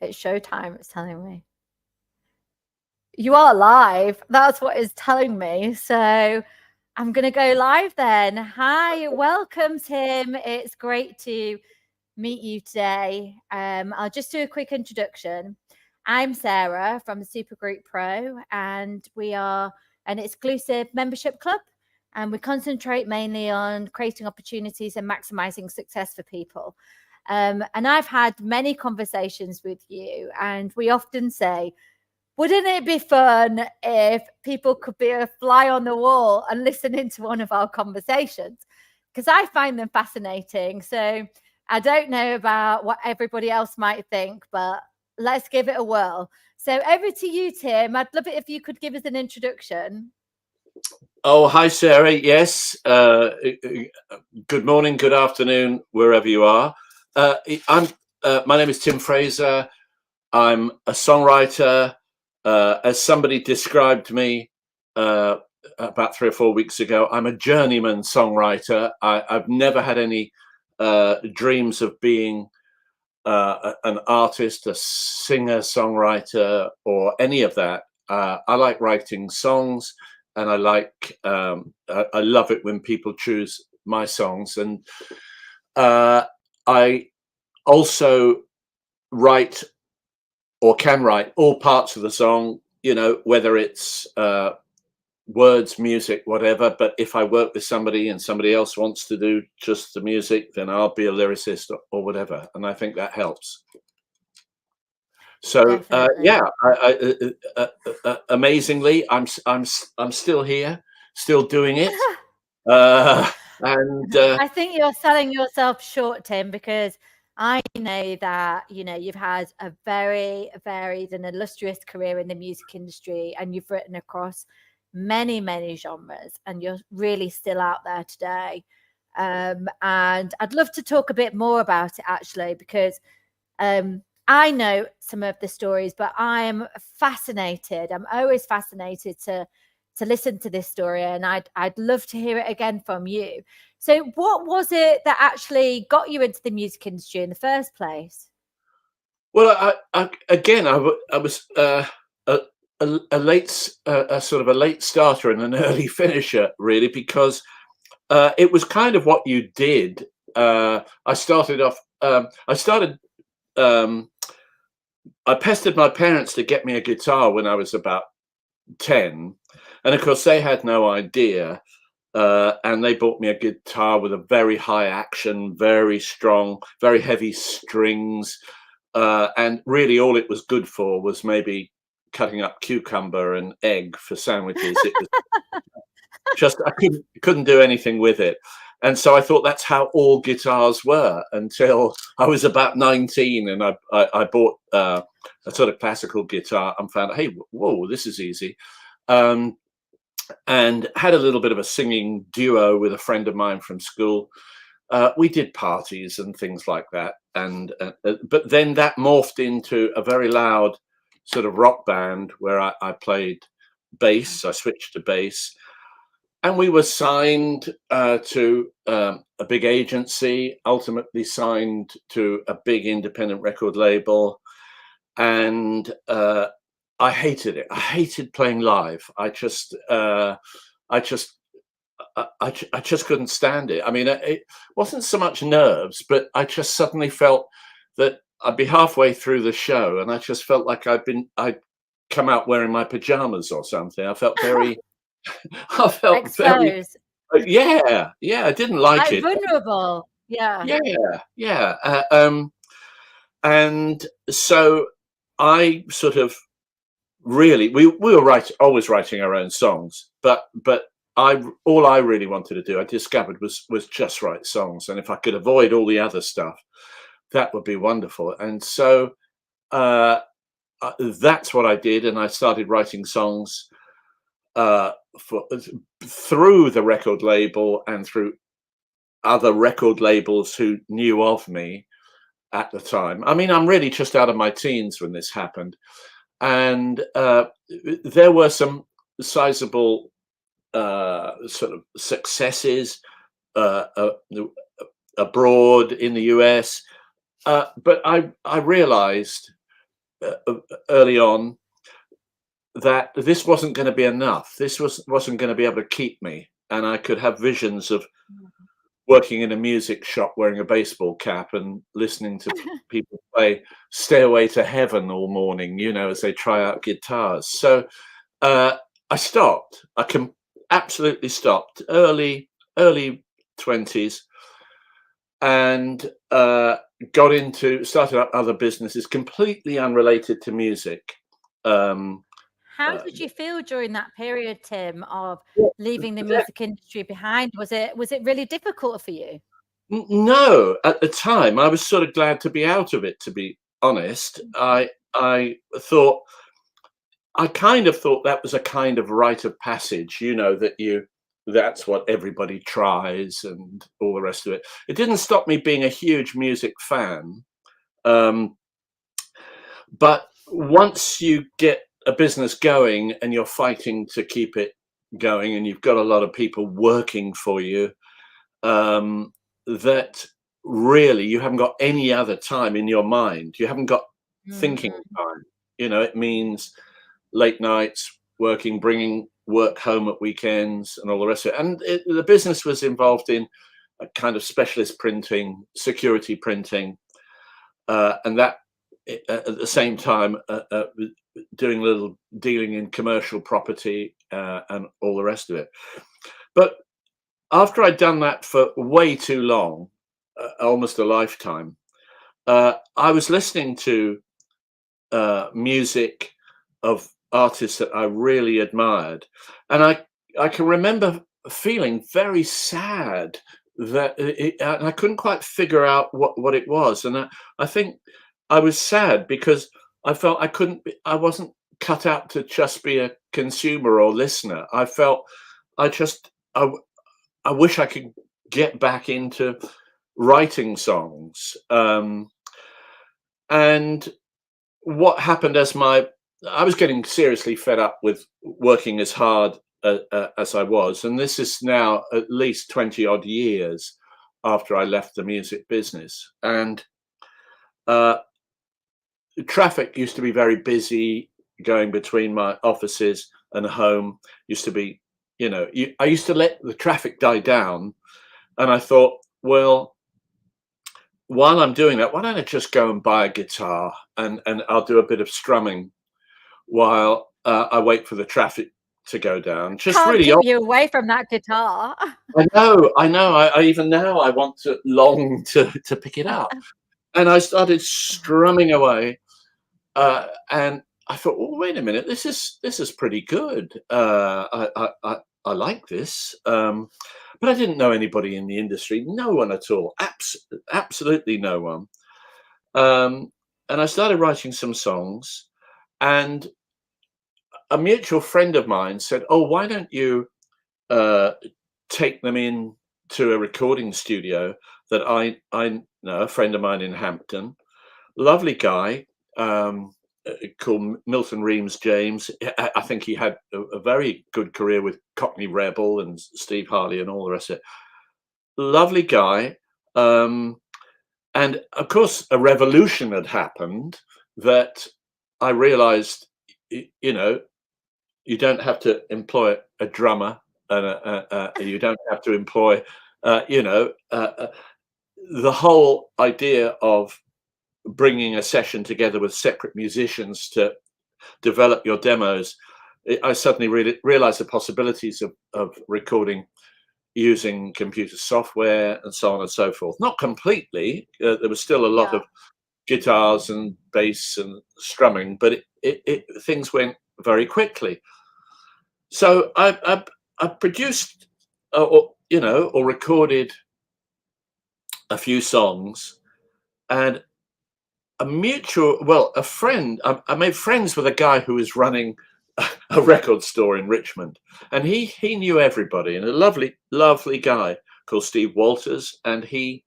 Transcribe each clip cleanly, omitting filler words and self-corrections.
It's showtime, it's telling me. You are live. That's what it's telling me. So I'm going to go live then. Hi, welcome, Tim. It's great to meet you today. I'll just do a quick introduction. I'm Sarah from the SuperGroup Pro, and we are an exclusive membership club. And we concentrate mainly on creating opportunities and maximizing success for people. And I've had many conversations with you, and we often say, wouldn't it be fun if people could be a fly on the wall and listen into one of our conversations? Because I find them fascinating. So I don't know about what everybody else might think, but let's give it a whirl. So over to you, Tim. I'd love it if you could give us an introduction. Oh, hi, Sarah. Yes. Good morning, good afternoon, wherever you are. My name is Tim Fraser. I'm a songwriter. As somebody described me about 3 or 4 weeks ago, I'm a journeyman songwriter. I've never had any dreams of being an artist, a singer, songwriter, or any of that. I like writing songs, and I love it when people choose my songs. And I also write, or can write, all parts of the song, whether it's words, music, whatever. But if I work with somebody and somebody else wants to do just the music, then I'll be a lyricist or whatever. And I think that helps. So amazingly, I'm still here, still doing it. I think you're selling yourself short, Tim, because I know that, you've had a very varied and illustrious career in the music industry, and you've written across many, many genres, and you're really still out there today. And I'd love to talk a bit more about it, actually, because I know some of the stories, but I am fascinated. I'm always fascinated to listen to this story, and I'd love to hear it again from you. So what was it that actually got you into the music industry in the first place? Well, I was a late, sort of a late starter and an early finisher, really, because it was kind of what you did. I pestered my parents to get me a guitar when I was about 10, and of course they had no idea. And they bought me a guitar with a very high action, very strong, very heavy strings. And really all it was good for was maybe cutting up cucumber and egg for sandwiches. It was just, I couldn't do anything with it. And so I thought that's how all guitars were until I was about 19, and I bought a sort of classical guitar and found, hey, whoa, this is easy. And had a little bit of a singing duo with a friend of mine from school. We did parties and things like that, but then that morphed into a very loud sort of rock band where I played bass. I switched to bass, and we were signed to a big agency, ultimately signed to a big independent record label, and I hated it. I hated playing live. I just couldn't stand it. I mean, it wasn't so much nerves, but I just suddenly felt that I'd be halfway through the show, and I just felt like I'd come out wearing my pajamas or something. I felt very, Exposed. Yeah. I didn't like it. Vulnerable. Yeah. And so I sort of really, we were always writing our own songs, but all I really wanted to do, I discovered, was just write songs. And if I could avoid all the other stuff, that would be wonderful. And so that's what I did. And I started writing songs through the record label and through other record labels who knew of me at the time. I mean, I'm really just out of my teens when this happened. And there were some sizable sort of successes abroad in the US, but I realized early on that this wasn't going to be enough. This wasn't going to be able to keep me, and I could have visions of working in a music shop wearing a baseball cap and listening to people play Stairway to Heaven all morning, you know, as they try out guitars. So I stopped. Absolutely stopped. Early 20s, and started up other businesses completely unrelated to music. How did you feel during that period, Tim, of leaving the music industry behind? Was it really difficult for you? No, at the time I was sort of glad to be out of it, to be honest. I kind of thought that was a kind of rite of passage, you know, that's what everybody tries and all the rest of it. It didn't stop me being a huge music fan. But once you get a business going and you're fighting to keep it going, and you've got a lot of people working for you, that really you haven't got any other time in your mind. You haven't got thinking time. You know, it means late nights working, bringing work home at weekends and all the rest of it. And the business was involved in a kind of specialist printing, security printing, and that at the same time doing a little dealing in commercial property and all the rest of it. But after I'd done that for way too long, almost a lifetime, I was listening to music of artists that I really admired, and I can remember feeling very sad that and I couldn't quite figure out what it was, and I think I was sad because I felt I wasn't cut out to just be a consumer or listener. I felt I wish I could get back into writing songs. And what happened I was getting seriously fed up with working as hard as I was. And this is now at least 20 odd years after I left the music business. And traffic used to be very busy going between my offices and home. Used to be, you know, I used to let the traffic die down, and I thought, well, while I'm doing that, why don't I just go and buy a guitar and I'll do a bit of strumming while I wait for the traffic to go down. Just Can't really keep you away from that guitar. I know. I even now I want to long to pick it up, and I started strumming away, and I thought, well, wait a minute, this is pretty good. I like this, but I didn't know anybody in the industry, no one at all, absolutely no one. And I started writing some songs, and a mutual friend of mine said, "Oh, why don't you take them in to a recording studio that I know, a friend of mine in Hampton, lovely guy." Called Milton Reams James. I think he had a very good career with Cockney Rebel and Steve Harley and all the rest of it. Lovely guy. And of course, a revolution had happened that I realized, you know, you don't have to employ a drummer, and you don't have to employ, the whole idea of bringing a session together with separate musicians to develop your demos. I suddenly realized the possibilities of recording using computer software and so on and so forth. Not completely. There was still a lot of guitars and bass and strumming, but things went very quickly. So I produced, or recorded a few songs, and a friend, I made friends with a guy who was running a record store in Richmond, and he knew everybody, and a lovely guy called Steve Walters. And he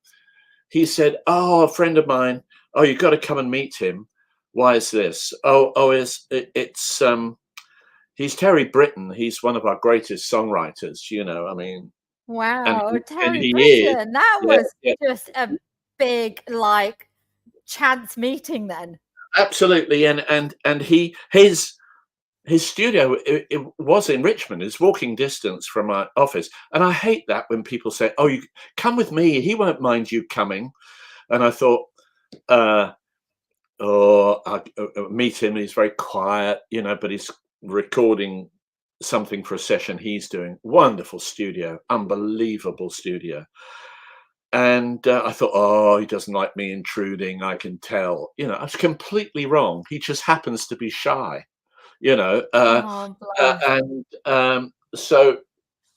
said, "Oh, a friend of mine, oh, you've got to come and meet him." "Why is this?" It's he's Terry Britton. He's one of our greatest songwriters, you know, I mean. Wow, Terry Is. Britton. That was just a big, like, chance meeting then. absolutely. And his studio, it was in Richmond. It's walking distance from my office. And I hate that when people say, "Oh, you come with me. He won't mind you coming." And I thought, or I meet him. He's very quiet, but he's recording something for a session he's doing. Wonderful studio, unbelievable studio. And I thought, oh, he doesn't like me intruding. I can tell. I was completely wrong. He just happens to be shy. You know, Oh, bless. so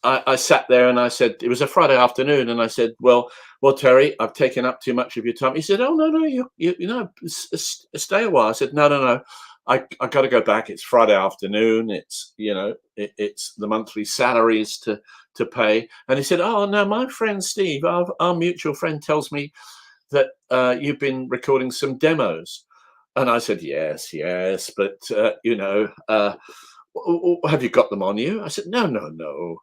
I sat there and I said, it was a Friday afternoon, and I said, well, Terry, I've taken up too much of your time. He said, oh, no, stay a while. I said, no, I got to go back. It's Friday afternoon. It's it's the monthly salaries to pay. And he said, oh no, my friend Steve, our mutual friend, tells me that you've been recording some demos. And I said, yes, but have you got them on you? I said, no.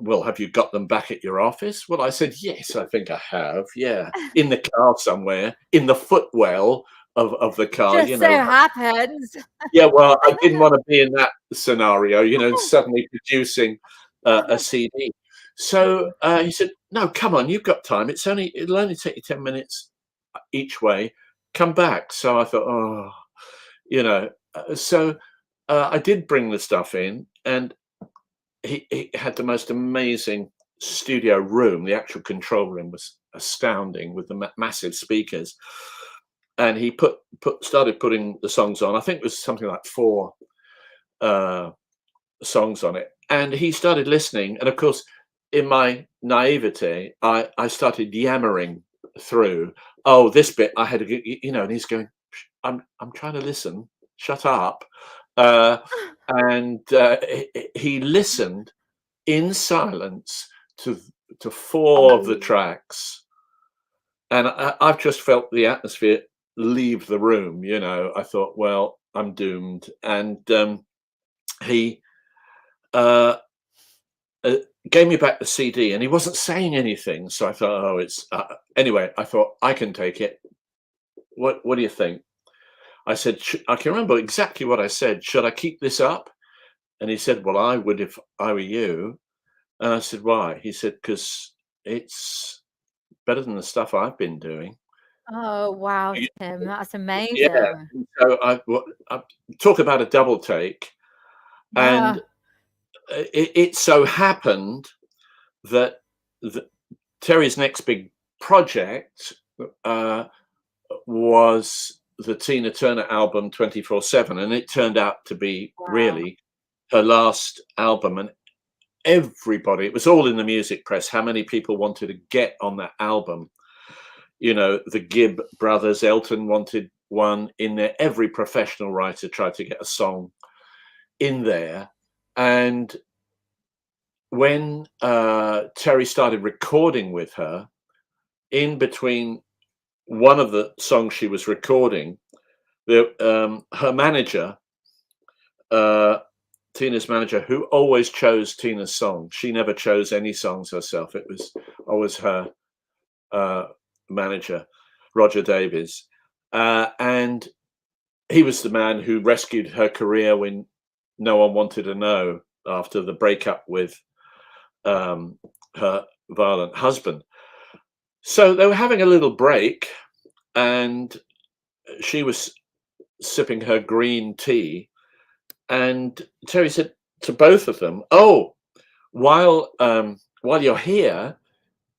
Well, have you got them back at your office? Well, I said, yes, I think I have. Yeah, in the car somewhere, in the footwell of the car. Just so happens. Yeah, well, I didn't want to be in that scenario, suddenly producing a CD. So he said, no, come on, you've got time. It'll only take you 10 minutes each way. Come back. So I thought, so I did bring the stuff in, and he had the most amazing studio room. The actual control room was astounding with the massive speakers. And he started putting the songs on. I think it was something like 4 songs on it. And he started listening. And of course, in my naivete, I started yammering through. Oh, this bit I had to, and he's going, I'm trying to listen. Shut up. And he listened in silence to 4 of the tracks. And I've just felt the atmosphere leave the room. I thought, well, I'm doomed. And he gave me back the CD, and he wasn't saying anything. So I thought, oh, it's anyway. I thought, I can take it. What do you think? I said, I can remember exactly what I said. Should I keep this up? And he said, well, I would if I were you. And I said, why? He said, because it's better than the stuff I've been doing. Oh, wow, Tim, that's amazing. Yeah. So I talk about a double take. Yeah. And it so happened that Terry's next big project was the Tina Turner album 24/7, and it turned out to be really her last album. And everybody, it was all in the music press, how many people wanted to get on that album. The Gibb brothers, Elton wanted one in there. Every professional writer tried to get a song in there. And when Terry started recording with her, in between one of the songs she was recording, her manager, Tina's manager, who always chose Tina's songs, she never chose any songs herself. It was always her manager, Roger Davies. And he was the man who rescued her career when no one wanted to know after the breakup with her violent husband. So they were having a little break, and she was sipping her green tea, and Terry said to both of them, oh, while you're here,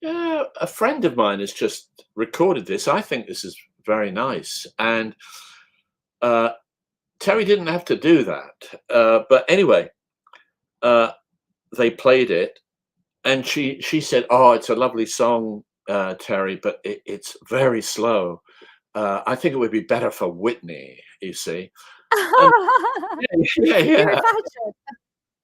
a friend of mine has just recorded this. I think this is very nice. And Terry didn't have to do that. But anyway, they played it, and she said, oh, it's a lovely song, Terry, but it's very slow. I think it would be better for Whitney, you see.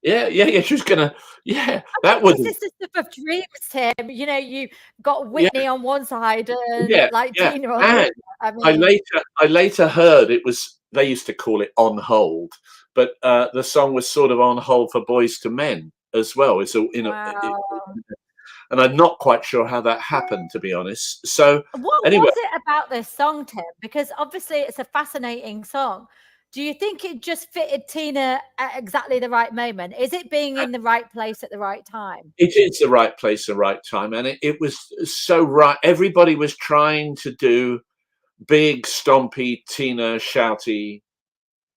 Yeah. She was gonna. Yeah, that was. This is the stuff of dreams, Tim. You got Whitney on one side and Tina on the other. I mean, I later heard it was, they used to call it On Hold, but the song was sort of on hold for Boys to Men as well. It's and I'm not quite sure how that happened, to be honest. So What anyway, was it about this song, Tim? Because obviously it's a fascinating song. Do you think it just fitted Tina at exactly the right moment? Is it being in the right place at the right time? it is the right place, the right time, and it was so right. Everybody was trying to do big, stompy, Tina, shouty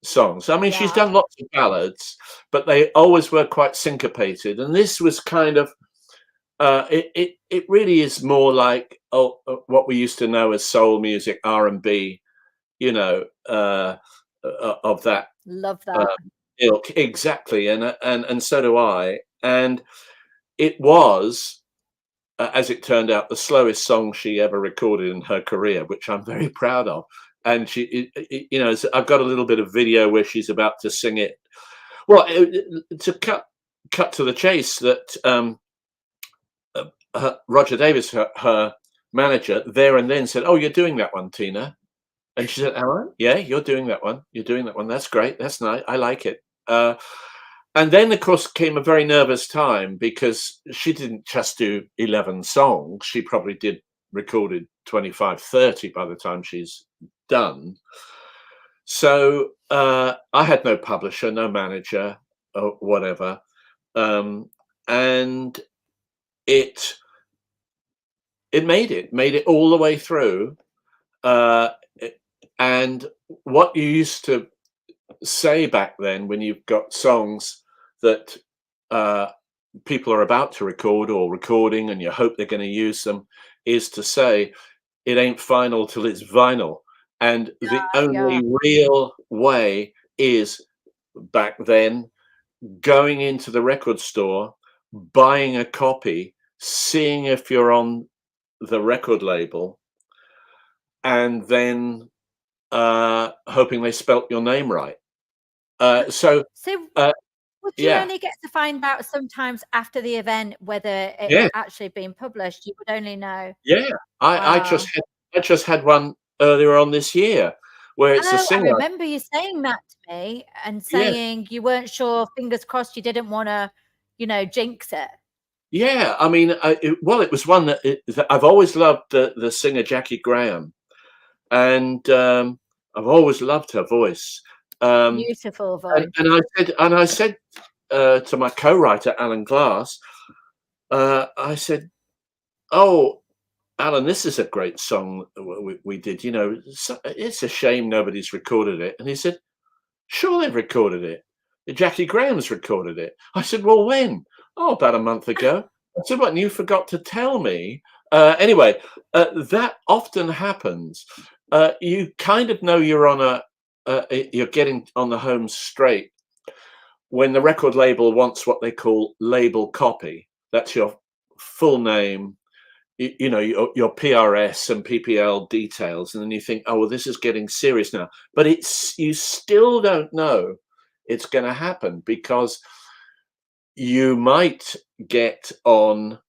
songs. I mean, she's Yeah, done lots of ballads, but they always were quite syncopated. And this was kind of it really is more like what we used to know as soul music, R&B, you know, of that love uh, that. ilk. Exactly, and so do I. And it was, as it turned out, the slowest song she ever recorded in her career, which I'm very proud of. And you know, I've got a little bit of video where she's about to sing it. Well, to cut to the chase, that Roger Davis, her manager, there and then said, "Oh, you're doing that one, Tina." And she said, "Alan, yeah, you're doing that one. You're doing that one. That's great. That's nice. I like it." And then, of course, came a very nervous time because she didn't just do 11 songs. She probably recorded 25, 30 by the time she's done. So I had no publisher, no manager, or whatever. And it made it all the way through. Uh, and what you used to say back then, when you've got songs that people are about to record or recording and you hope they're going to use them, is to say it ain't final till it's vinyl. And the Yeah. only real way is, back then, going into the record store, buying a copy, seeing if you're on the record label, and then hoping they spelt your name right. So So uh, would you yeah, only get to find out sometimes after the event whether it yeah, had actually been published? You would only know. yeah. Wow. I just had one earlier on this year where it's a Oh, I singer. remember you saying that to me and Yeah, saying you weren't sure, fingers crossed you didn't wanna, jinx it. yeah. I mean, well, it was one that I've always loved, the singer Jackie Graham, and I've always loved her voice. Um, Beautiful voice. and I said to my co-writer Alan Glass, I said, "Oh, Alan, this is a great song we did. You know, it's a shame nobody's recorded it." And he said, "Sure, they've recorded it. Jackie Graham's recorded it." I said, "Well, when?" "Oh, about a month ago." I said, "What? And you forgot to tell me?" Anyway, that often happens. You kind of know you're on you're getting on the home straight when the record label wants what they call label copy. That's your full name, you know, your PRS and PPL details, and then you think, "Oh, well, this is getting serious now." But you still don't know it's going to happen, because you might get on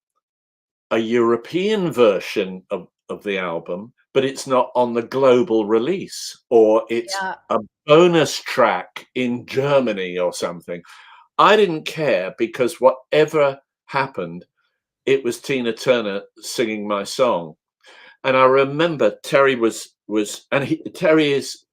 a European version of the album, but it's not on the global release, or it's Yeah. a bonus track in Germany or something. I didn't care, because whatever happened, it was Tina Turner singing my song. And I remember Terry Terry is,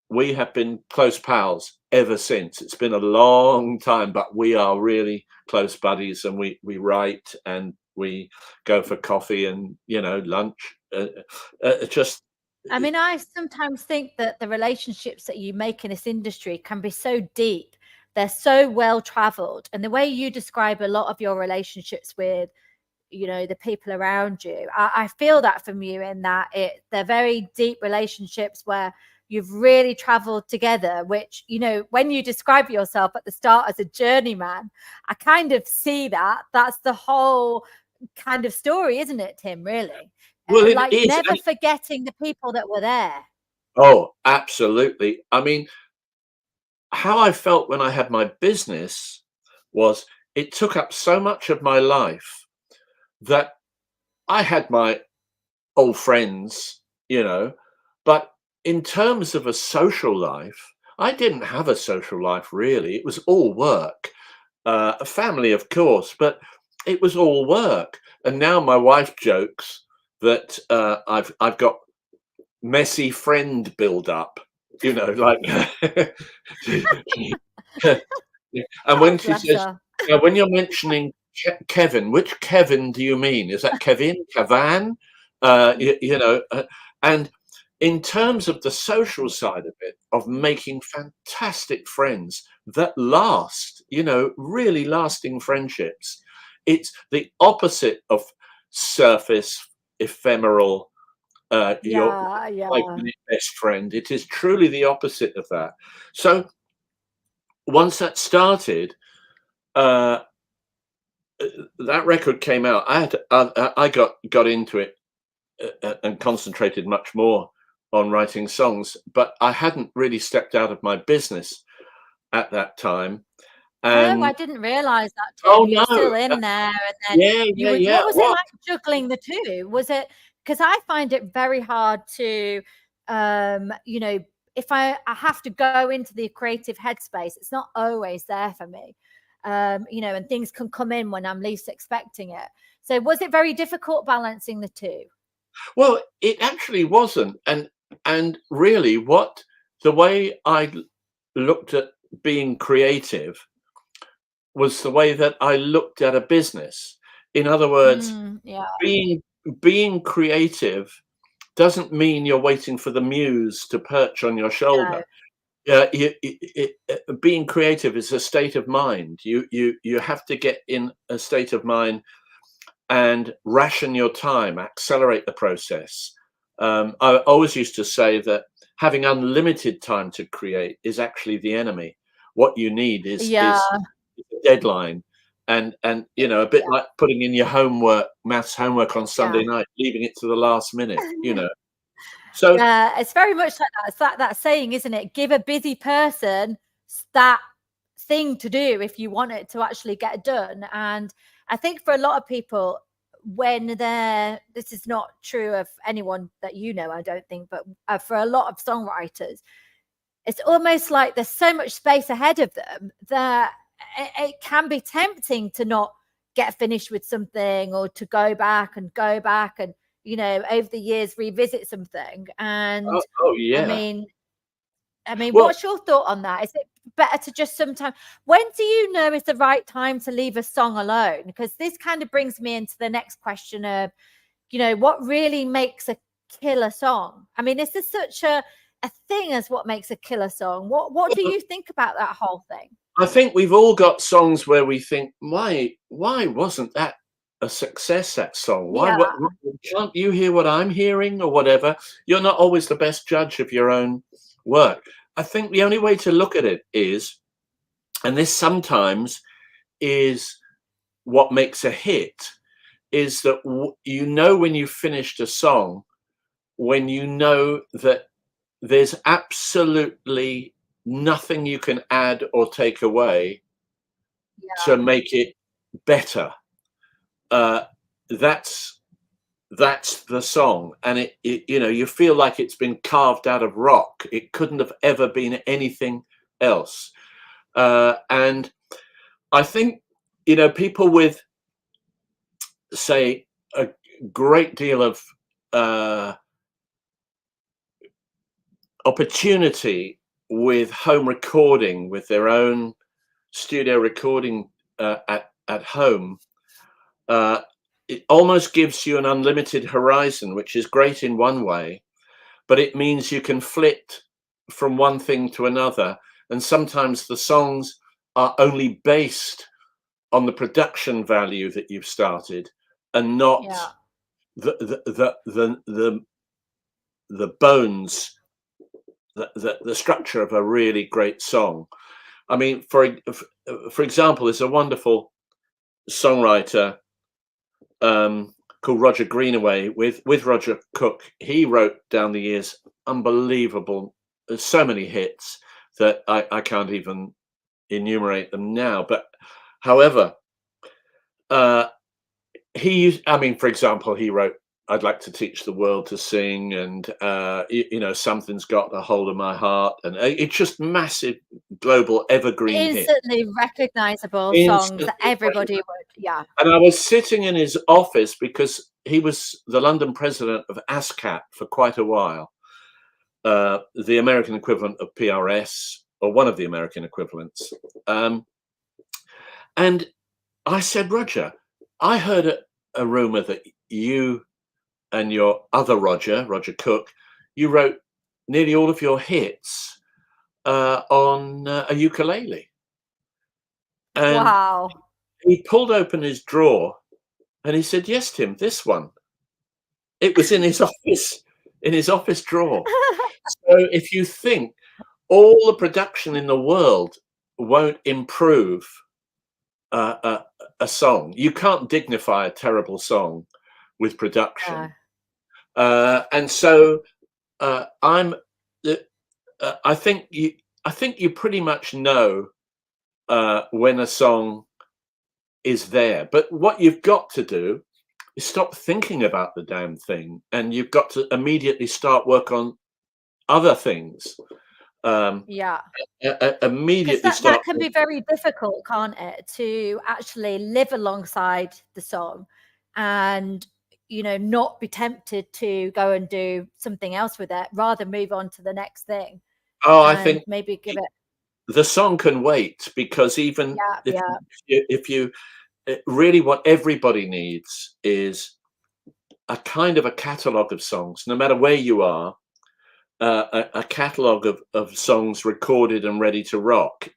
we have been close pals ever since. It's been a long time, but we are really close buddies, and we write and we go for coffee and, you know, lunch. Just I mean, I sometimes think that the relationships that you make in this industry can be so deep. They're so well traveled. And the way you describe a lot of your relationships with, the people around you, I feel that from you, in that they're very deep relationships where you've really traveled together, which, when you describe yourself at the start as a journeyman, I kind of see that. That's the whole kind of story, isn't it, Tim, really? well, it Like is. never forgetting the people that were there. Oh, absolutely. I mean, how I felt when I had my business was, it took up so much of my life that I had my old friends, you know, but in terms of a social life, I didn't have a social life really. It was all work, a family, of course, but it was all work. And now my wife jokes that I've got messy friend build up, you know, like and Oh, when she bless says, her. when you're mentioning Kevin, which Kevin do you mean? Is that Kevin, Kavan? You know, and in terms of the social side of it, of making fantastic friends that last, you know, really lasting friendships, it's the opposite of surface, ephemeral, your Yeah, yeah. 5-minute best friend. It is truly the opposite of that. So once that started, uh, that record came out. I got into it and concentrated much more on writing songs, but I hadn't really stepped out of my business at that time. Oh, And I didn't realize that, oh Tim. You were no, still in there, and then yeah, you yeah, would yeah. what was it What? like juggling the two? Was it because I find it very hard to, you know, if I have to go into the creative headspace, it's not always there for me. You know, and things can come in when I'm least expecting it. So was it very difficult balancing the two? Well, it actually wasn't. And really, what the way looked at being creative was the way that I looked at a business. In other words, Yeah, being being creative doesn't mean you're waiting for the muse to perch on your no, shoulder. Being creative is a state of mind. You have to get in a state of mind and ration your time, accelerate the process. I always used to say that having unlimited time to create is actually the enemy. What you need yeah, is a deadline, and you know, a bit yeah, like putting in your homework, maths homework on yeah. Sunday night, leaving it to the last minute. You know, so Yeah, it's very much like that. It's like that saying, isn't it? Give a busy person that thing to do if you want it to actually get done. And I think for a lot of people, when this is not true of anyone that you know, I don't think, but for a lot of songwriters, it's almost like there's so much space ahead of them that it can be tempting to not get finished with something, or to go back and, you know, over the years revisit something. And oh I yeah. mean, Well, what's your thought on that? Is it better to just sometimes, when do you know is the right time to leave a song alone? Because this kind of brings me into the next question of, you know, what really makes a killer song? I mean, is there such a thing as what makes a killer song? What do you think about that whole thing? I think we've all got songs where we think, why wasn't that a success, that song? Yeah, Can't you hear what I'm hearing or whatever? You're not always the best judge of your own work. I think the only way to look at it is, and this sometimes is what makes a hit, is that you know when you've finished a song, when you know that there's absolutely nothing you can add or take away to yeah, make it better. Uh, that's that's the song, and it you know, you feel like it's been carved out of rock. It couldn't have ever been anything else. And I think, you know, people with, say, a great deal of uh, opportunity with home recording, with their own studio recording at home, uh, it almost gives you an unlimited horizon, which is great in one way, but it means you can flit from one thing to another. And sometimes the songs are only based on the production value that you've started, and not yeah. the the bones, the structure of a really great song. I mean, for example, there's a wonderful songwriter called Roger Greenaway with Roger Cook. He wrote down the years unbelievable, so many hits that I can't even enumerate them now. But however, uh, I mean, for example, he wrote "I'd Like to Teach the World to Sing" and you know, "Something's Got a Hold of My Heart," and it's just massive global evergreen hit. Instantly recognizable songs that Instantly everybody would. Yeah. And I was sitting in his office because he was the London president of ASCAP for quite a while, the American equivalent of PRS, or one of the American equivalents. And I said, Roger, I heard a rumor that you and your other Roger Cook, you wrote nearly all of your hits on a ukulele. And Wow. he pulled open his drawer and he said, yes, Tim, this one. It was in his office drawer. So if you think all the production in the world won't improve a song, you can't dignify a terrible song with production. And so I think you pretty much know when a song is there. But what you've got to do is stop thinking about the damn thing, and you've got to immediately start work on other things. Yeah. Immediately Because start. that can be very difficult, can't it, to actually live alongside the song and, you know, not be tempted to go and do something else with it, rather move on to the next thing. Oh, I And think maybe give it. the song can wait, because even Yeah. if you really, what everybody needs is a kind of a catalogue of songs, no matter where you are, a catalogue of songs recorded and ready to rock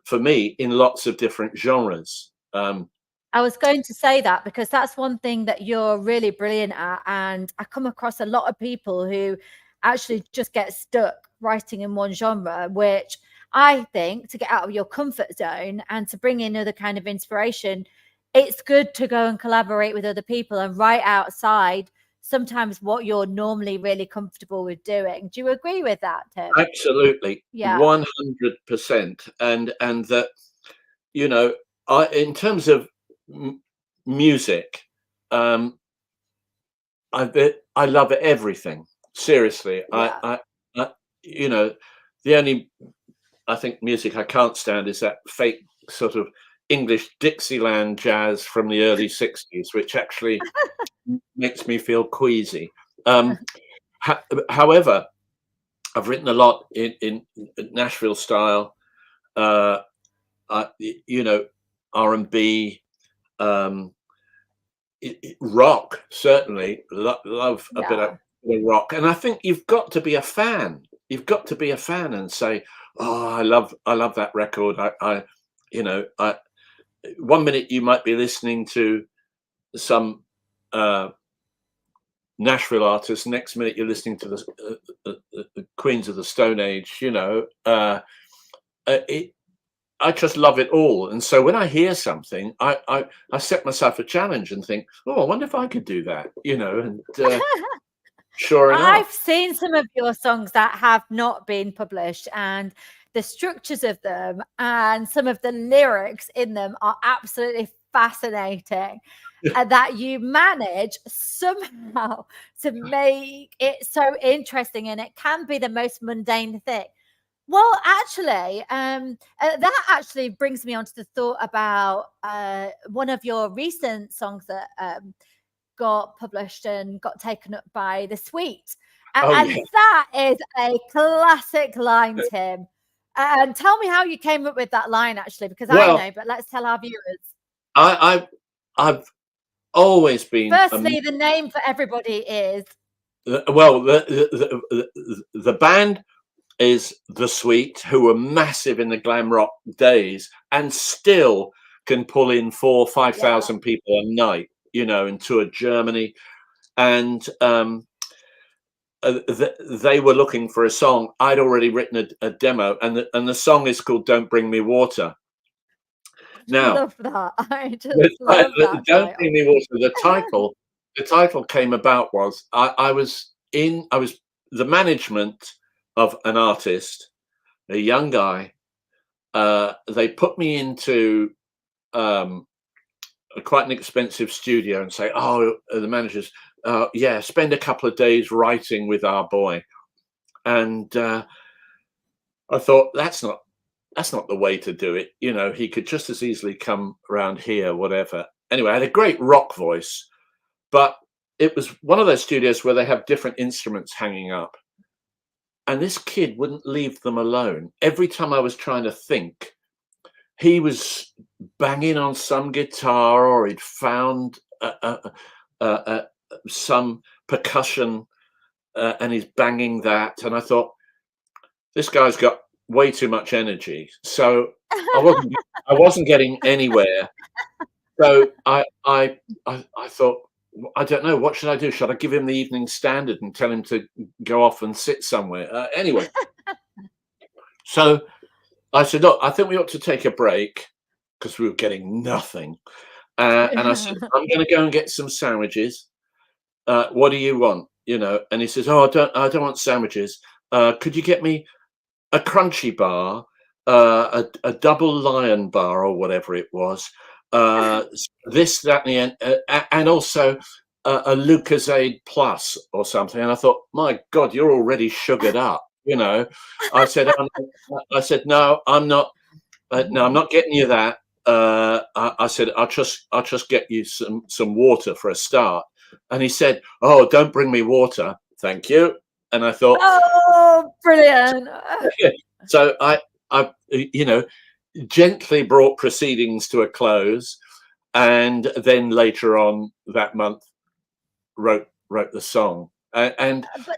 for me, in lots of different genres. I was going to say that because that's one thing that you're really brilliant at. And I come across a lot of people who actually just get stuck writing in one genre, which I think, to get out of your comfort zone and to bring in other kind of inspiration, it's good to go and collaborate with other people and write outside sometimes what you're normally really comfortable with doing. Do you agree with that, Tim? Absolutely, Yeah. 100%. And that, you know, in terms of music, I love everything. Seriously, Yeah. you know, the only, I think, music I can't stand is that fake sort of English Dixieland jazz from the early '60s, which actually makes me feel queasy. However, I've written a lot in Nashville style, you know, R&B, rock. Certainly, love a bit of rock. And I think you've got to be a fan. You've got to be a fan and say, "Oh, I love that record." You know, one minute you might be listening to some Nashville artist, next minute you're listening to the Queens of the Stone Age. You know, I just love it all. And so when I hear something, I set myself a challenge and think, oh, I wonder if I could do that. You know, and sure enough, I've seen some of your songs that have not been published, and the structures of them and some of the lyrics in them are absolutely fascinating. And that you manage somehow to make it so interesting, and it can be the most mundane thing. Well, actually, that actually brings me on to the thought about one of your recent songs that got published and got taken up by The Sweet. oh And yeah. that is a classic line, Tim. And tell me how you came up with that line, actually, because I Well, know, but let's tell our viewers. I've always been. Firstly, the name for everybody is. Well, the band is The Sweet, who were massive in the glam rock days and still can pull in 4,000-5,000 people a night, you know, and tour Germany. And they were looking for a song. I'd already written a demo, and the song is called "Don't Bring Me Water." Now, Love that. I just love that "Don't title. Bring Me Water." The title came about was I was the management of an artist, a young guy. They put me into quite an expensive studio and say, "Oh, the managers, yeah, spend a couple of days writing with our boy." And I thought, that's not that's not the way to do it. You know, he could just as easily come around here, whatever. Anyway, I had a great rock voice, but it was one of those studios where they have different instruments hanging up. And this kid wouldn't leave them alone. Every time I was trying to think, he was banging on some guitar, or he'd found some percussion, and he's banging that. And I thought, this guy's got way too much energy. So I wasn't getting anywhere. So I thought, I don't know, what should I do? Should I give him the Evening Standard and tell him to go off and sit somewhere? Anyway, so I said, look, I think we ought to take a break because we were getting nothing. And I said, I'm going to go and get some sandwiches. What do you want? You know, and he says, oh, I don't want sandwiches. Could you get me a crunchy bar, a double lion bar, or whatever it was, this, that, and also a Lucozade Plus or something. And I thought, my God, you're already sugared up. You know, I said, no, I'm not. No, I'm not getting you that. I said, I'll just get you some water for a start. And he said, oh, don't bring me water, thank you. And I thought, oh, brilliant. So I, you know, gently brought proceedings to a close, and then later on that month wrote the song. But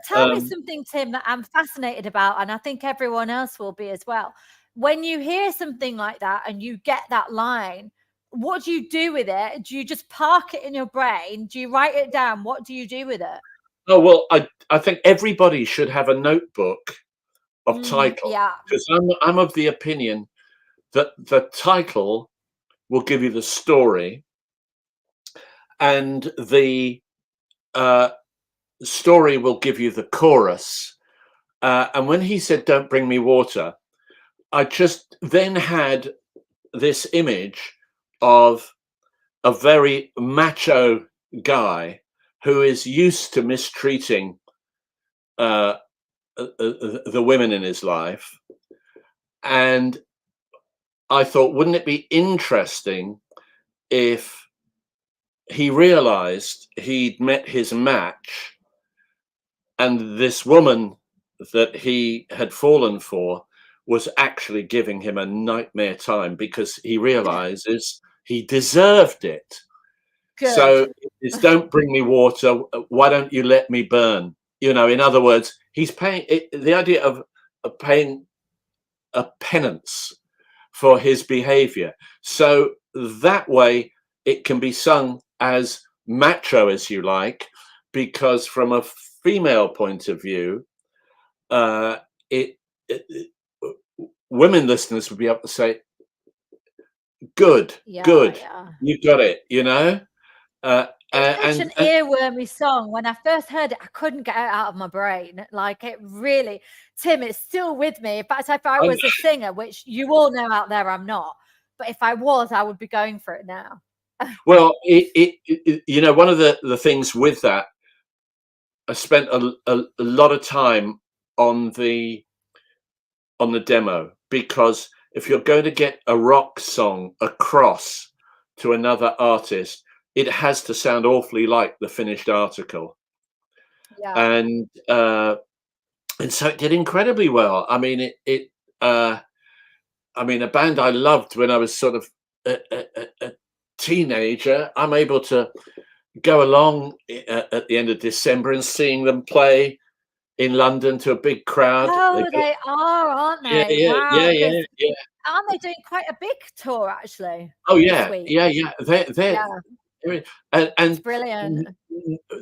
tell me something, Tim, that I'm fascinated about, and I think everyone else will be as well. When you hear something like that and you get that line, what do you do with it? Do you just park it in your brain? Do you write it down? What do you do with it? Oh, well, I think everybody should have a notebook of title, because I'm of the opinion that the title will give you the story, and the story will give you the chorus. And when he said, don't bring me water, I just then had this image of a very macho guy who is used to mistreating the women in his life. And I thought, wouldn't it be interesting if he realized he'd met his match, and this woman that he had fallen for was actually giving him a nightmare time, because he realizes he deserved it. Good. So it's, don't bring me water, why don't you let me burn? You know, in other words, he's paying the idea of paying a penance for his behavior. So that way it can be sung as macho as you like, because from a female point of view, women listeners would be able to say, good, good, you got it, you know. It's such an earwormy song. When I first heard it, I couldn't get it out of my brain. Like, it really, Tim, it's still with me. In fact, if I was a singer, which you all know out there I'm not, but if I was, I would be going for it now. Well, you know, one of the things with that, I spent a lot of time on the demo, because if you're going to get a rock song across to another artist, it has to sound awfully like the finished article. And so it did incredibly well. I mean, I mean, a band I loved when I was sort of a teenager, I'm able to go along at the end of December and seeing them play in London to a big crowd. Oh, they are, aren't they? Yeah. Aren't they doing quite a big tour, actually? Oh yeah, yeah. They're and it's brilliant.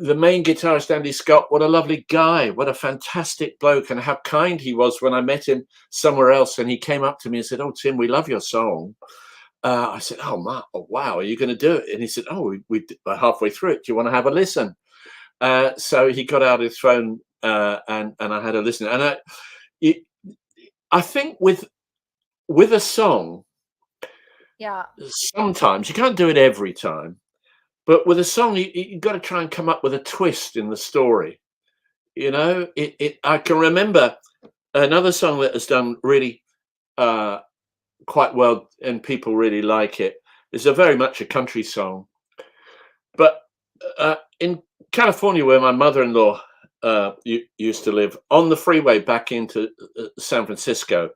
The main guitarist, Andy Scott, what a lovely guy, what a fantastic bloke, and how kind he was when I met him somewhere else, and he came up to me and said, "Oh, Tim, we love your song." I said, "Oh, wow, are you going to do it?" And he said, "Oh, we're halfway through it. Do you want to have a listen?" So he got out his phone, and I had a listen. And I think with a song, sometimes you can't do it every time, but with a song, you've got to try and come up with a twist in the story. You know, I can remember another song that has done really quite well, and people really like it. It's a very much a country song. But in California, where my mother-in-law used to live, on the freeway back into San Francisco,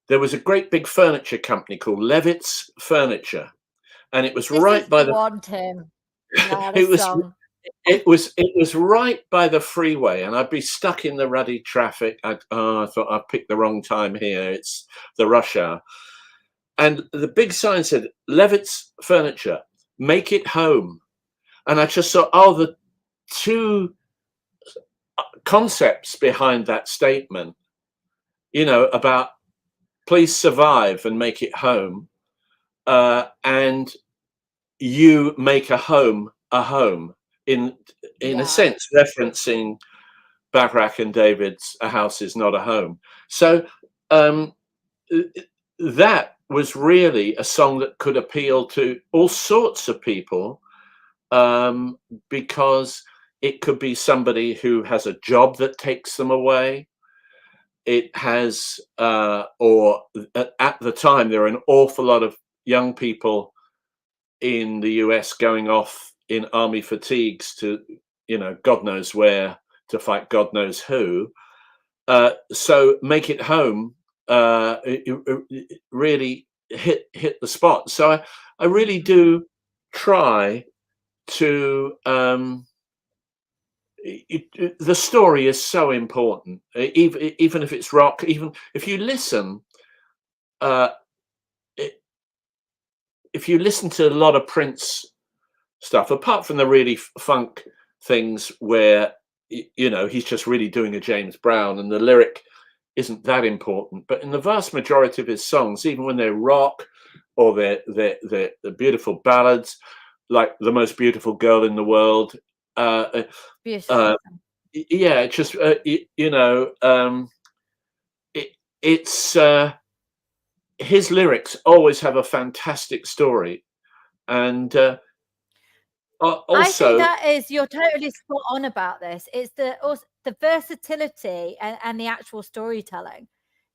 there was a great big furniture company called Levitt's Furniture, and it was This right is by the the. one, Tim. Yeah, It this was song. it was right by the freeway, and I'd be stuck in the ruddy traffic. I thought I picked the wrong time here. It's the rush hour, and the big sign said Levitt's Furniture, make it home. And I just thought, oh, the two concepts behind that statement, about please survive and make it home, and you make a home in a sense, referencing Bacharach and David's "A House Is Not a Home." So that was really a song that could appeal to all sorts of people, because it could be somebody who has a job that takes them away. It has, or at the time, there were an awful lot of young people in the US going off in army fatigues to, God knows where, to fight God knows who. So make it home, it really hit the spot. So I really do try to, the story is so important, even if it's rock, even if you listen, uh, if you listen to a lot of Prince stuff, apart from the really funk things where he's just really doing a James Brown and the lyric isn't that important, but in the vast majority of his songs, even when they're rock or they're beautiful ballads, like The Most Beautiful Girl in the World, Beautiful. yeah, just it's his lyrics always have a fantastic story, and also, I think that is, you're totally spot on about this. It's the versatility and the actual storytelling.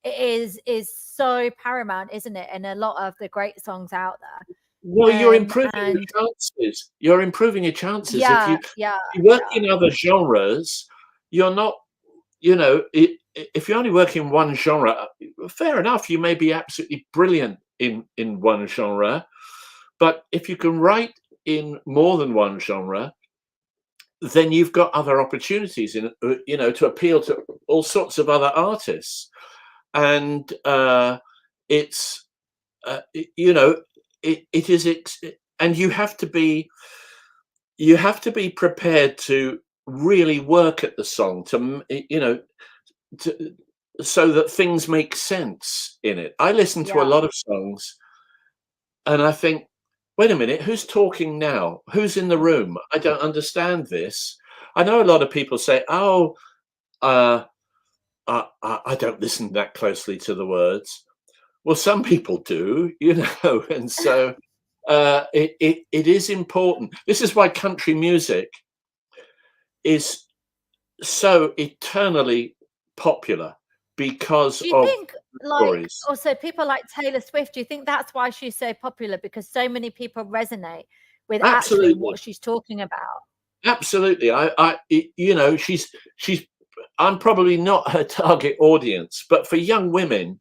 It is so paramount, isn't it? In a lot of the great songs out there. well, you're improving your chances. You're improving your chances. If you work in other genres, you're not, if you only work in one genre, fair enough, you may be absolutely brilliant in one genre. But if you can write in more than one genre, then you've got other opportunities to appeal to all sorts of other artists. And it's, it is, and you have to be prepared to really work at the song so that things make sense in it. I listen to a lot of songs and I think, wait a minute, who's talking now? Who's in the room? I don't understand this. I know a lot of people say, oh, I don't listen that closely to the words. Well, some people do, and so it is important. This is why country music is so eternally popular, because do you of think, like, stories. also people like Taylor Swift, do you think that's why she's so popular? Because so many people resonate with actually what she's talking about. Absolutely. She's I'm probably not her target audience, but for young women,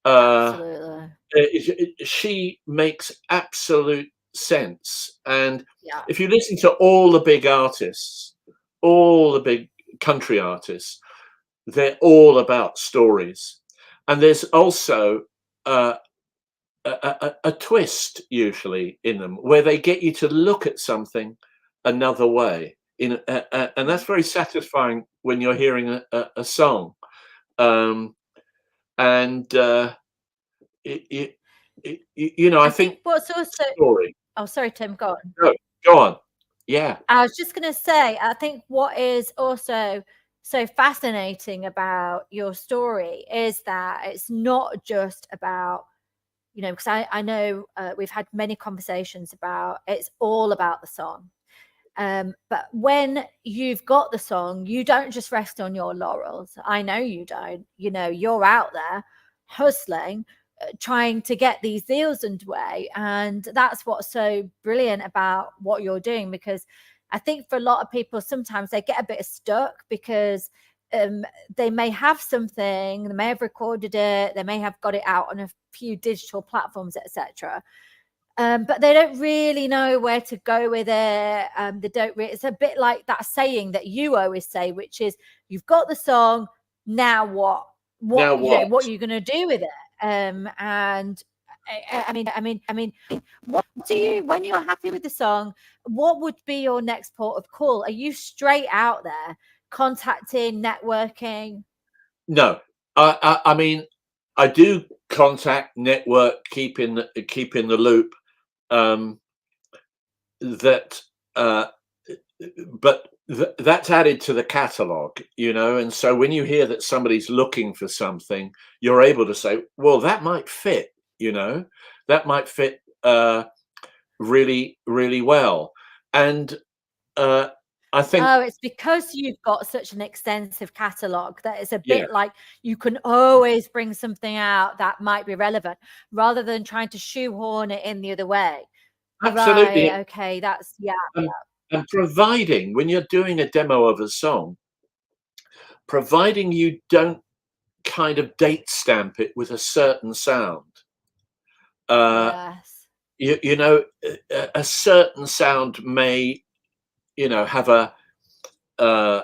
Absolutely. she makes absolute sense. And if you listen to all the big artists, all the big country artists, they're all about stories. And there's also a twist usually in them where they get you to look at something another way. And that's very satisfying when you're hearing a song. I think what's also story. Oh, sorry, Tim, go on. Go on. Yeah. I was just going to say, I think what is also so fascinating about your story is that it's not just about, because I know we've had many conversations about it's all about the song. But when you've got the song, you don't just rest on your laurels. I know you don't. You're out there hustling, trying to get these deals underway. And that's what's so brilliant about what you're doing, because I think for a lot of people, sometimes they get a bit stuck because they may have something, they may have recorded it, they may have got it out on a few digital platforms, etc. But they don't really know where to go with it. They don't. It's a bit like that saying that you always say, which is, "You've got the song, now what? Now what? What are you going to do with it?" And I mean, what do you, when you're happy with the song, what would be your next port of call? Are you straight out there contacting, networking? No, I mean, I do contact, network, keep in the loop. That, but that's added to the catalog, you know. And so when you hear that somebody's looking for something, you're able to say, well, that might fit, you know, that might fit really, really well. And I think, Oh, it's because you've got such an extensive catalogue that it's a yeah, bit like you can always bring something out that might be relevant, rather than trying to shoehorn it in the other way. absolutely. Right. Okay. That's, yeah. And providing, when you're doing a demo of a song, providing you don't kind of date stamp it with a certain sound. Yes. You know, a certain sound may, you know, have uh, a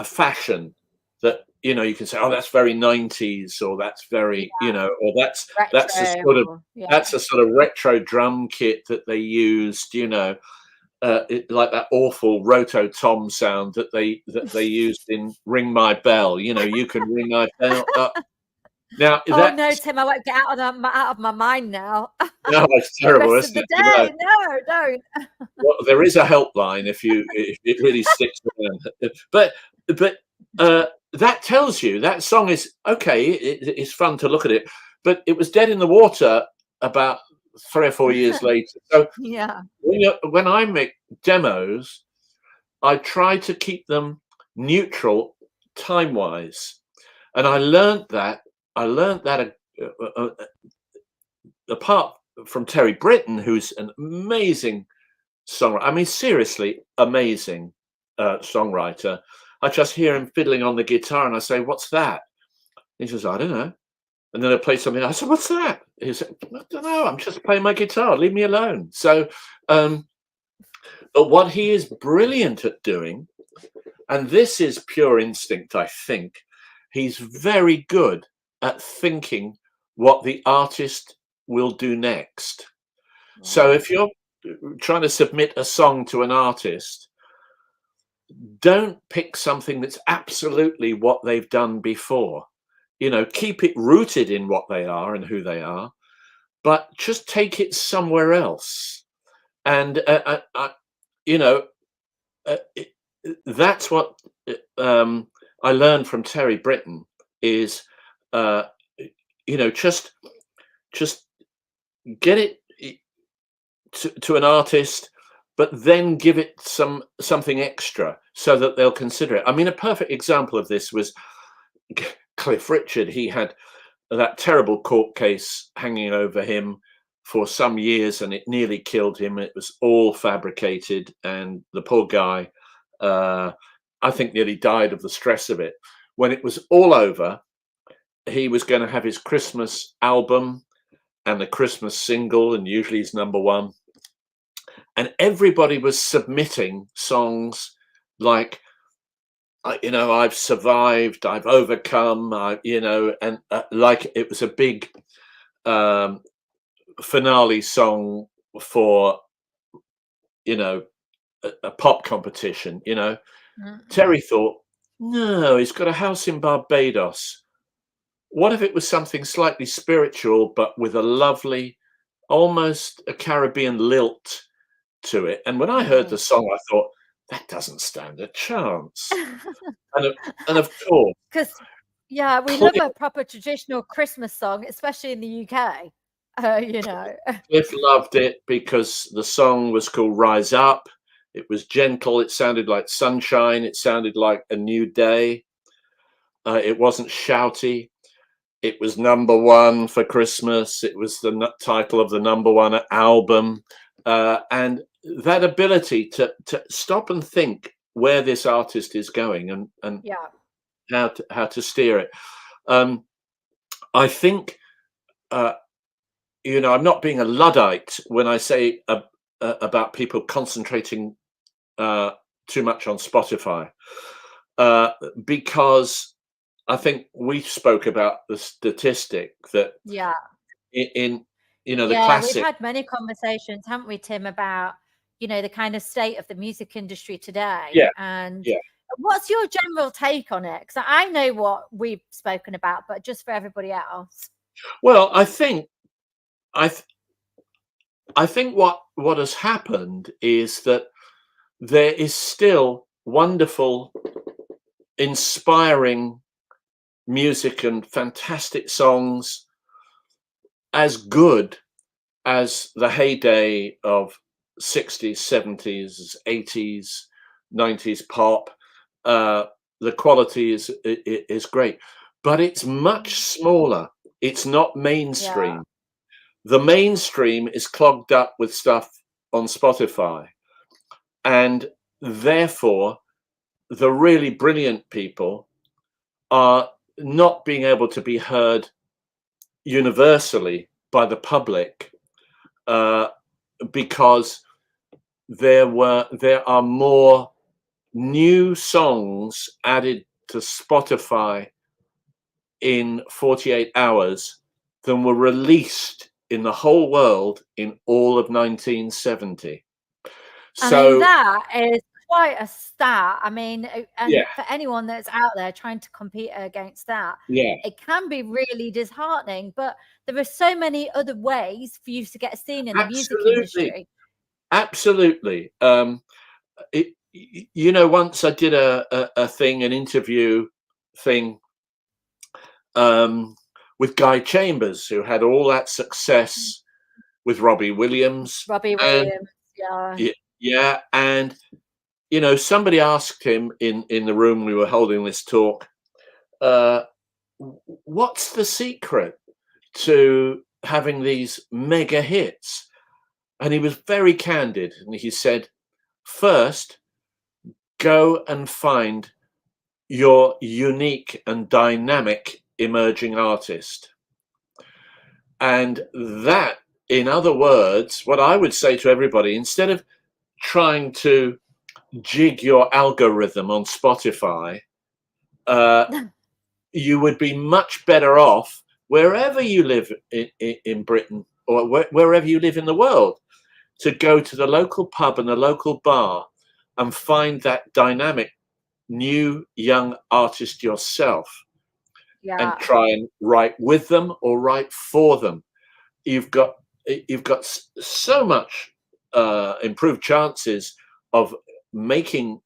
fashion that, you know, you can say, oh, that's very 90s, or that's very, you know, or that's a sort of, Retro. Yeah. that's a sort of retro drum kit that they used, you know, like that awful Roto Tom sound that they used in Ring My Bell. You know, you can ring my bell up. Now Oh no, that's, Tim, I won't get out of my mind now. no, it's The terrible, rest of isn't the it? You know, day. No, don't. well, there is a helpline if it really sticks around. But that tells you that song is okay. It's fun to look at it, but it was dead in the water about 3 or 4 years later. So Yeah. when I make demos, I try to keep them neutral time wise, and I learned that. Apart from Terry Britton, who's an amazing songwriter. I mean, seriously, amazing songwriter. I just hear him fiddling on the guitar, and I say, "What's that?" He says, "I don't know." And then I play something. I said, "What's that?" He said, "I don't know. I'm just playing my guitar. Leave me alone." So, but what he is brilliant at doing, and this is pure instinct, I think, he's very good at thinking what the artist will do next. So Right. if you're trying to submit a song to an artist, don't pick something that's absolutely what they've done before. You know, keep it rooted in what they are and who they are, but just take it somewhere else. And you know, it, that's what I learned from Terry Britton is, uh, you know, just get it to an artist, but then give it something extra so that they'll consider it. I mean, a perfect example of this was Cliff Richard. He had that terrible court case hanging over him for some years, and it nearly killed him. It was all fabricated, and the poor guy, I think, nearly died of the stress of it. When it was all over, he was going to have his Christmas album and the Christmas single, and usually he's number one. And everybody was submitting songs like, you know, I've survived, I've overcome, you know, and like it was a big finale song for, you know, a pop competition. You know, Terry thought, no, he's got a house in Barbados. What if it was something slightly spiritual, but with a lovely, almost a Caribbean lilt to it? And when I heard the song, I thought, that doesn't stand a chance. And of course, Because, yeah, we love Cliff, a proper traditional Christmas song, especially in the UK. You know. Cliff loved it because the song was called Rise Up. It was gentle. It sounded like sunshine. It sounded like a new day. It wasn't shouty. it was #1 for Christmas. It was the title of the #1 album, and that ability to stop and think where this artist is going and Yeah. how to steer it. I think, I'm not being a Luddite when I say about people concentrating too much on Spotify, because I think we spoke about the statistic that Yeah. in the Yeah, we've classic. had many conversations, haven't we, Tim, about, the kind of state of the music industry today. Yeah, And yeah. what's your general take on it? Because I know what we've spoken about, but just for everybody else. Well, I th- I think what has happened is that there is still wonderful, inspiring music and fantastic songs as good as the heyday of 60s, 70s, 80s, 90s pop. The quality is great, but it's much smaller. It's not Yeah. mainstream. The mainstream is clogged up with stuff on Spotify, and therefore the really brilliant people are not being able to be heard universally by the public, uh, because there are more new songs added to Spotify in 48 hours than were released in the whole world in all of 1970. I mean, So that is quite a stat. I mean, and yeah, for anyone that's out there trying to compete against that, yeah, it can be really disheartening. But there are so many other ways for you to get seen in the music absolutely, industry. absolutely. Once I did a thing, an interview thing, with Guy Chambers, who had all that success with Robbie Williams, Robbie and Williams, yeah. yeah, and somebody asked him in the room we were holding this talk, uh, what's the secret to having these mega hits? And he was very candid, and he said, first, go and find your unique and dynamic emerging artist. And that, in other words, what I would say to everybody, instead of trying to jig your algorithm on Spotify, uh, you would be much better off wherever you live in Britain, or wherever you live in the world, to go to the local pub and the local bar and find that dynamic new young artist yourself, and Yeah. try and write with them or write for them. You've got so much improved chances of making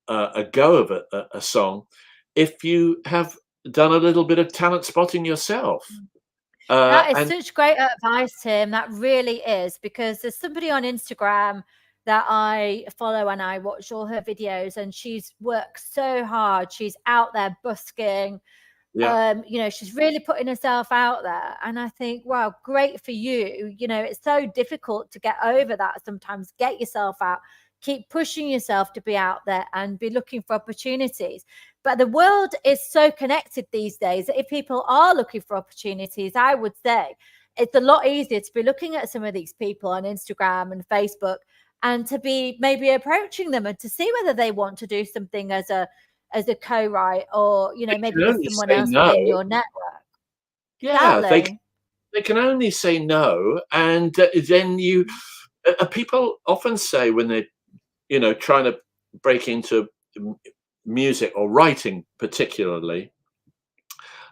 a go of a song if you have done a little bit of talent spotting yourself. That is And such great advice, Tim. That really is, because there's somebody on Instagram that I follow and I watch all her videos, and she's worked so hard. She's out there busking. yeah, She's really putting herself out there. And I think, wow, great for you. It's so difficult to get over that sometimes. Get yourself out, keep pushing yourself to be out there and be looking for opportunities. But the world is so connected these days that if people are looking for opportunities, I would say it's a lot easier to be looking at some of these people on Instagram and Facebook, and to be maybe approaching them and to see whether they want to do something as a co-write, or they maybe can there's only someone say else no. within your network. Yeah, Exactly. they can only say no, and then people often say when they're trying to break into music or writing particularly,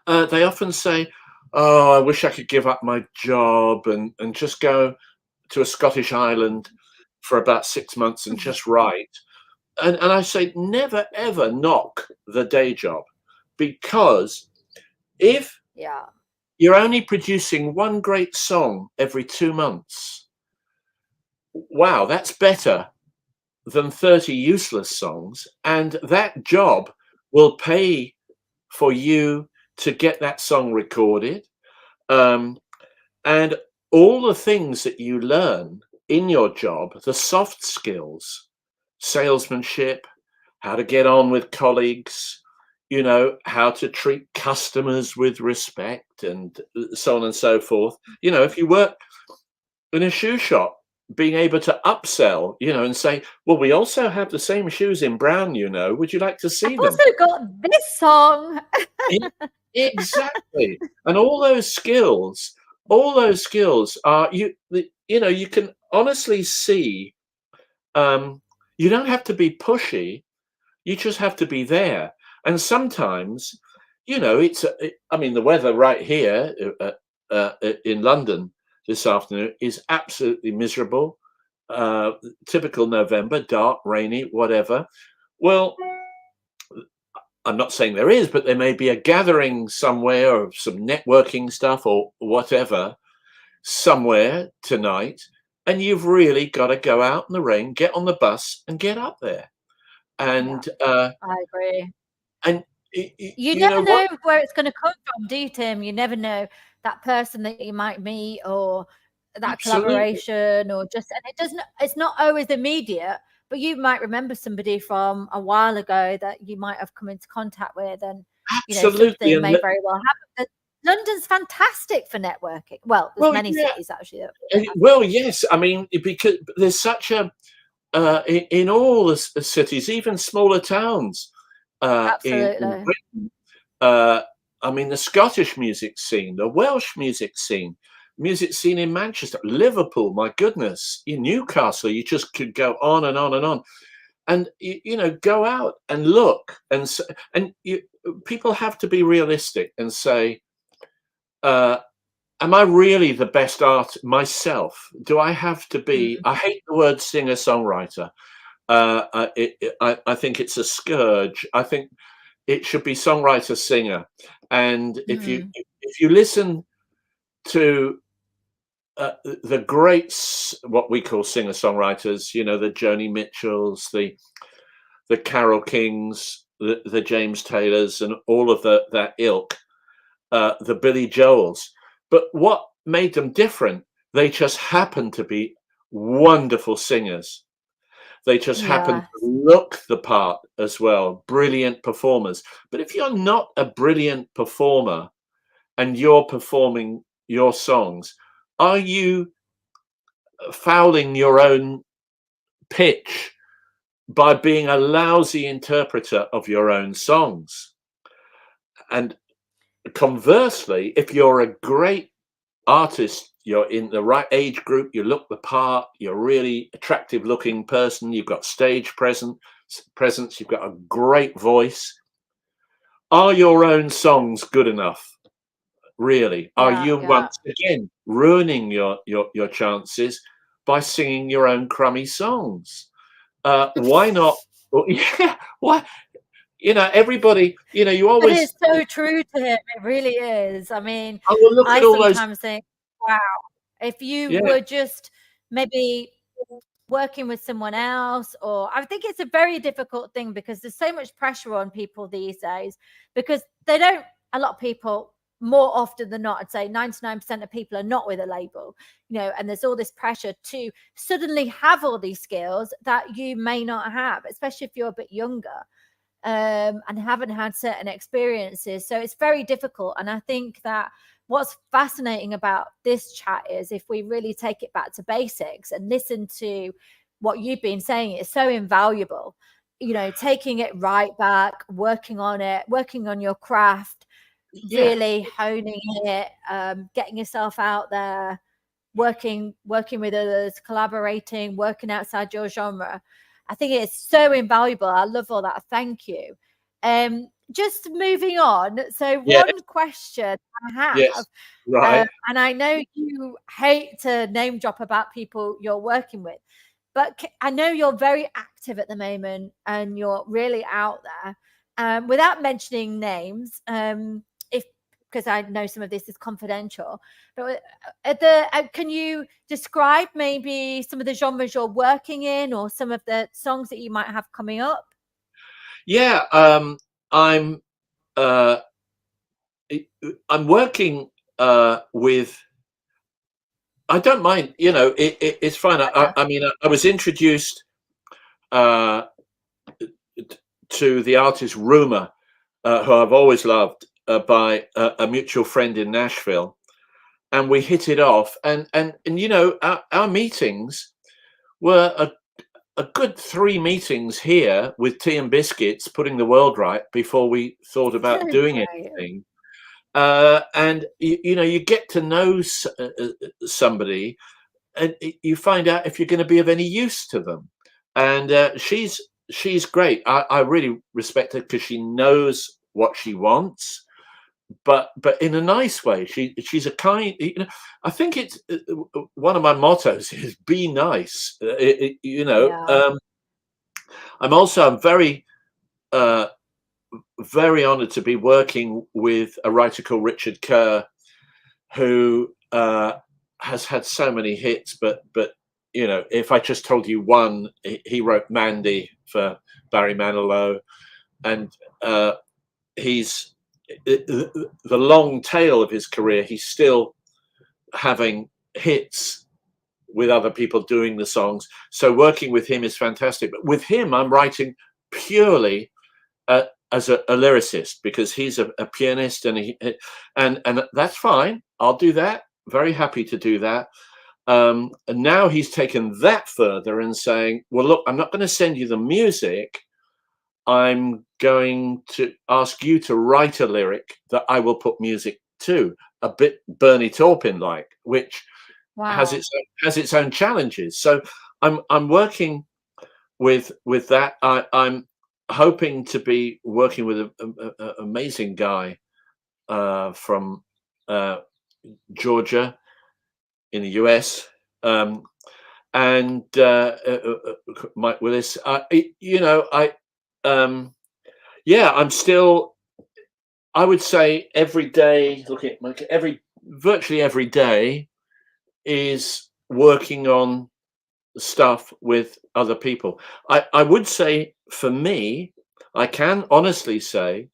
they often say, oh, I wish I could give up my job and just go to a Scottish island for about 6 months and just write. And I say, never ever knock the day job, because if Yeah. you're only producing one great song every 2 months, wow, that's better than 30 useless songs. And that job will pay for you to get that song recorded. And all the things that you learn in your job, the soft skills, salesmanship, how to get on with colleagues, how to treat customers with respect, and so on and so forth. If you work in a shoe shop, being able to upsell, and say, well, we also have the same shoes in brown, would you like to see I've them? also got this song. Exactly. And all those skills are, you can honestly see, you don't have to be pushy, you just have to be there. And sometimes, I mean, the weather right here in London this afternoon is absolutely miserable. Typical November, dark, rainy, whatever. Well, I'm not saying there is, but there may be a gathering somewhere of some networking stuff or whatever somewhere tonight, and you've really got to go out in the rain, get on the bus, and get up there. And I agree. and You you know never what? know where it's going to come from, do you, Tim? You never know that person that you might meet, or that Absolutely, collaboration, or just, and it's not always immediate, but you might remember somebody from a while ago that you might have come into contact with, and absolutely, something and may very well happen. But London's fantastic for networking. Well, there's well, many yeah, cities actually that well, yes. I mean, because there's such a in all the cities, even smaller towns, in absolutely. Britain. Uh, I mean, the Scottish music scene, the Welsh music scene in Manchester, Liverpool, my goodness, in Newcastle, you just could go on and on and on. And go out and look, and people have to be realistic and say, am I really the best art myself? Do I have to be? Mm, I hate the word singer songwriter. I think it's a scourge. I think it should be songwriter singer. And mm, if you listen to the greats, what we call singer songwriters, the Joni Mitchells, the Carole Kings, the James Taylors, and all of that ilk, the Billy Joels. But what made them different? They just happened to be wonderful singers. They just happen yeah. to look the part as well, brilliant performers. But if you're not a brilliant performer and you're performing your songs, are you fouling your own pitch by being a lousy interpreter of your own songs? And conversely, if you're a great artist, you're in the right age group, you look the part, you're a really attractive looking person, you've got stage presence, you've got a great voice. Are your own songs good enough? Really? Are Yeah, you yeah. once again ruining your chances by singing your own crummy songs? Why not? Well, yeah, why? Everybody, you That is always, so true to him. It really is. I mean, I will look I at all those. sometimes think, wow, if you Yeah, were just maybe working with someone else, or I think it's a very difficult thing because there's so much pressure on people these days, because they don't, a lot of people, more often than not, I'd say 99% of people are not with a label, and there's all this pressure to suddenly have all these skills that you may not have, especially if you're a bit younger, and haven't had certain experiences. So it's very difficult. And I think that what's fascinating about this chat is if we really take it back to basics and listen to what you've been saying, it's so invaluable. Taking it right back, working on it, working on your craft, yeah, really honing it, getting yourself out there, working with others, collaborating, working outside your genre. I think it's so invaluable. I love all that. Thank you. Just moving on. So yeah, one question I have, yes, right. and I know you hate to name drop about people you're working with, but I know you're very active at the moment and you're really out there. Without mentioning names, if because I know some of this is confidential, but can you describe maybe some of the genres you're working in, or some of the songs that you might have coming up? Yeah, I'm uh, I'm working with. I don't mind. It's fine. I mean, I was introduced uh, to the artist Rumor, who I've always loved, by a mutual friend in Nashville, and we hit it off. And our meetings were a good 3 meetings here with tea and biscuits, putting the world right before we thought about doing Right. anything. And you get to know somebody, and you find out if you're going to be of any use to them. And she's great. I really respect her because she knows what she wants, but in a nice way. She's a kind. I think it's one of my mottos is be nice. Yeah. I'm very uh, very honoured to be working with a writer called Richard Kerr, who has had so many hits. But if I just told you one, he wrote Mandy for Barry Manilow, and he's the long tail of his career. He's still having hits with other people doing the songs. So working with him is fantastic. But with him, I'm writing purely as a lyricist, because he's a pianist, and that's fine. I'll do that. Very happy to do that. And now he's taken that further and saying, well, look, I'm not going to send you the music. I'm going to ask you to write a lyric that I will put music to, a bit Bernie Taupin like, which has Wow. its own challenges. So I'm working with that. I'm hoping to be working with an amazing guy from Georgia in the US, and Mike Willis. I'm still. I would say every day, looking at virtually every day, is working on stuff with other people. I would say, for me, I can honestly say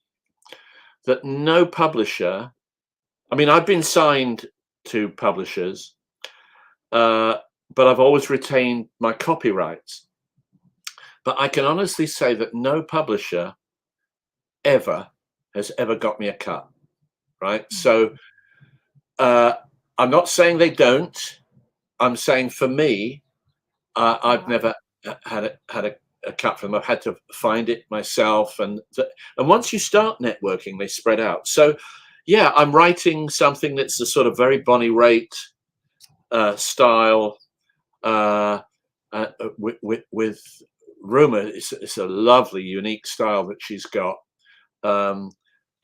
that no publisher, I mean, I've been signed to publishers, but I've always retained my copyrights. But I can honestly say that no publisher has ever got me a cut, right? So I'm not saying they don't. I'm saying, for me, I've never had a cut from them. I've had to find it myself, and once you start networking, they spread out. So, yeah, I'm writing something that's a sort of very Bonnie Raitt style, with Rumor. It's a lovely, unique style that she's got.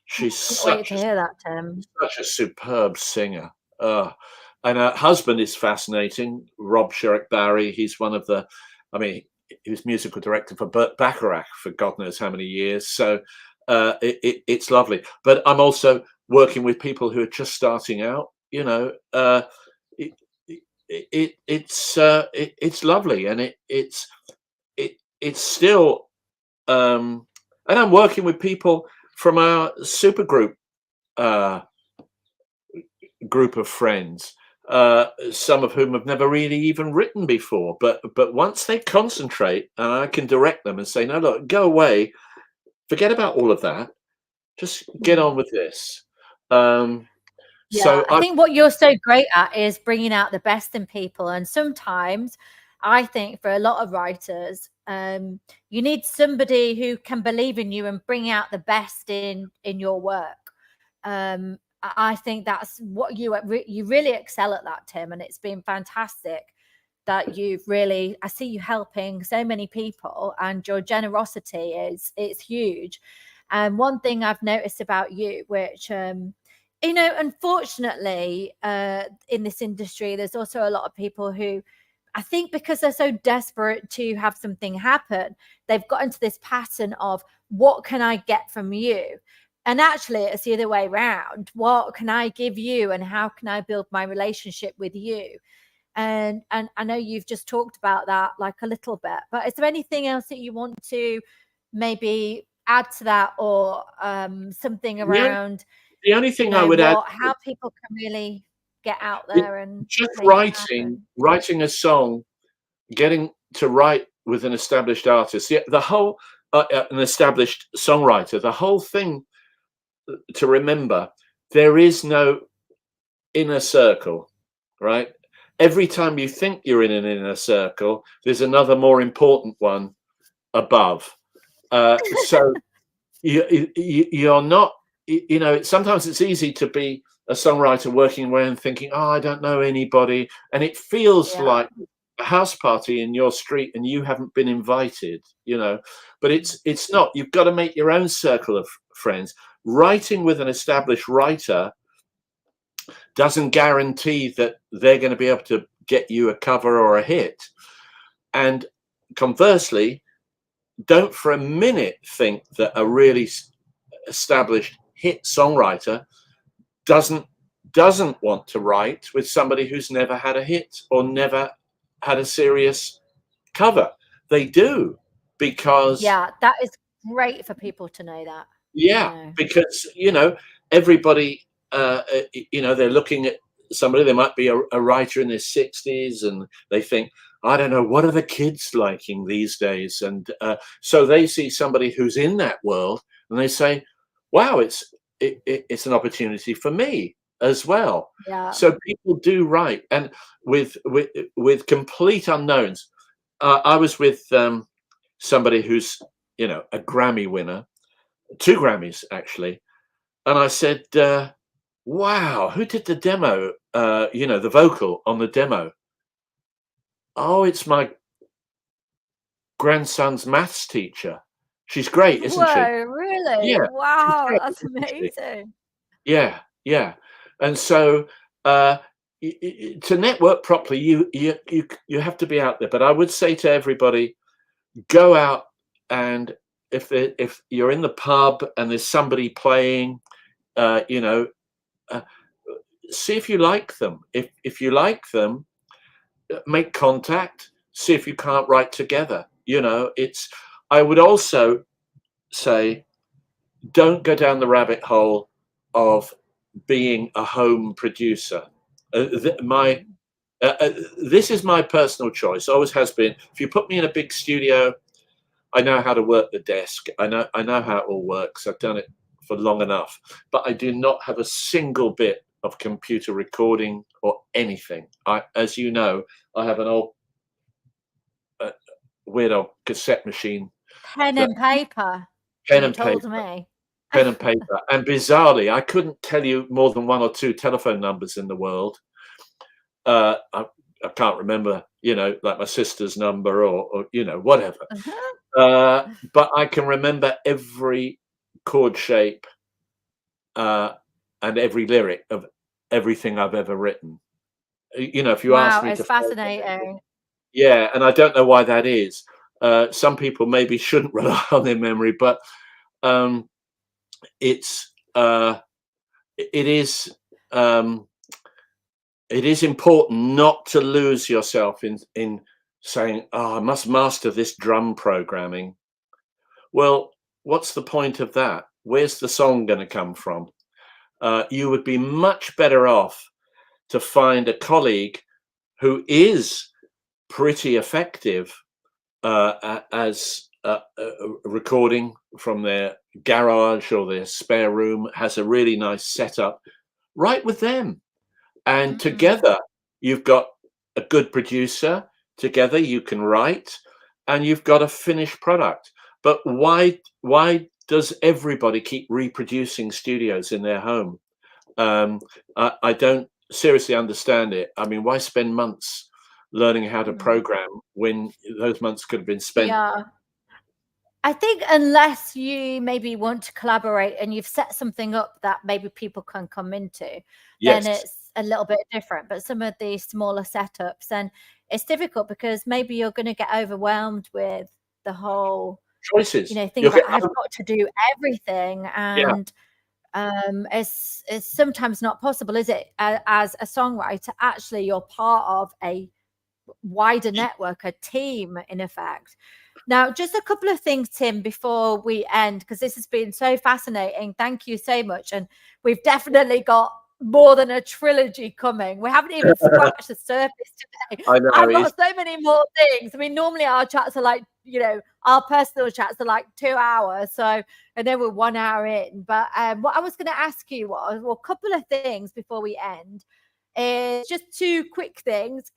She's Can't wait to hear that, Tim. such a superb singer. And her husband is fascinating, Rob Sherrick Barry. He's one of the, I mean, he was musical director for Burt Bacharach for God knows how many years. So it's lovely. But I'm also working with people who are just starting out. It's lovely, and it's still. And I'm working with people from our SuperGroup group of friends, some of whom have never really even written before. But once they concentrate, and I can direct them and say, no, look, go away, forget about all of that, just get on with this. Yeah, I think what you're so great at is bringing out the best in people. And sometimes I think for a lot of writers, you need somebody who can believe in you and bring out the best in your work. I think that's what you really excel at that, Tim, and it's been fantastic that I see you helping so many people, and your generosity it's huge. And one thing I've noticed about you, which unfortunately, in this industry, there's also a lot of people who, I think because they're so desperate to have something happen, they've got into this pattern of, what can I get from you? And actually, it's the other way around. What can I give you, and how can I build my relationship with you? And I know you've just talked about that like a little bit, but is there anything else that you want to maybe add to that, or something around? the only thing I know, would add, how people can really get out there and just make it happen. writing a song, getting to write with an established artist, the whole an established songwriter, the whole thing to remember, there is no inner circle, right? Every time you think you're in an inner circle, there's another more important one above. So you're not, you know, sometimes it's easy to be a songwriter working away and thinking, oh, I don't know anybody. And it feels like a house party in your street and you haven't been invited, you know, but it's not. You've got to make your own circle of friends. Writing with an established writer doesn't guarantee that they're going to be able to get you a cover or a hit. And conversely, don't for a minute think that a really established hit songwriter doesn't want to write with somebody who's never had a hit or never had a serious cover. They do, because that is great for people to know that. Because, you know, everybody, you know, they're looking at somebody, they might be a writer in their 60s and they think, I don't know, what are the kids liking these days? And so they see somebody who's in that world and they say, wow, it's an opportunity for me as well. So people do write, and with complete unknowns. I was with somebody who's, you know, a Grammy winner, 2 Grammys actually, and I said, wow, who did the demo, you know, the vocal on the demo? Oh, it's my grandson's maths teacher. She's great, isn't she? Whoa, really? Yeah. Wow, Great, that's amazing. Yeah. And so to network properly, you have to be out there. But I would say to everybody, go out, and if you're in the pub and there's somebody playing, you know, see if you like them. If you like them, make contact. See if you can't write together. You know, I would also say, don't go down the rabbit hole of being a home producer. This is my personal choice, always has been. If you put me in a big studio, I know how to work the desk. I know how it all works. I've done it for long enough, but I do not have a single bit of computer recording or anything. As you know, I have an old weird old cassette machine. Pen and paper. Pen and told paper. Me. Pen and paper. And bizarrely, I couldn't tell you more than 1 or 2 telephone numbers in the world. I can't remember, you know, like my sister's number or you know, whatever. But I can remember every chord shape and every lyric of everything I've ever written. You know, if you ask me, it's to fascinating. Yeah, and I don't know why that is. Some people maybe shouldn't rely on their memory, but it is important not to lose yourself in saying, oh, I must master this drum programming. Well, what's the point of that? Where's the song going to come from? You would be much better off to find a colleague who is pretty effective as recording from their garage or their spare room, has a really nice setup. Write with them, and together you've got a good producer. Together you can write, and you've got a finished product. But why does everybody keep reproducing studios in their home? I don't seriously understand it. I mean, why spend months learning how to program when those months could have been spent? I think unless you maybe want to collaborate and you've set something up that maybe people can come into, then it's a little bit different. But some of the smaller setups, and it's difficult because maybe you're going to get overwhelmed with the whole choices. You know, think about I've got to do everything, and it's sometimes not possible, is it? As a songwriter, actually, you're part of a wider network, a team, in effect. Now, just a couple of things, Tim, before we end, because this has been so fascinating. Thank you so much. And we've definitely got more than a trilogy coming. We haven't even scratched the surface today. I know. I've got so many more things. I mean, normally our chats are like, you know, our personal chats are like 2 hours. So, and then we're 1 hour in. But what I was going to ask you was, well, a couple of things before we end is just two quick things.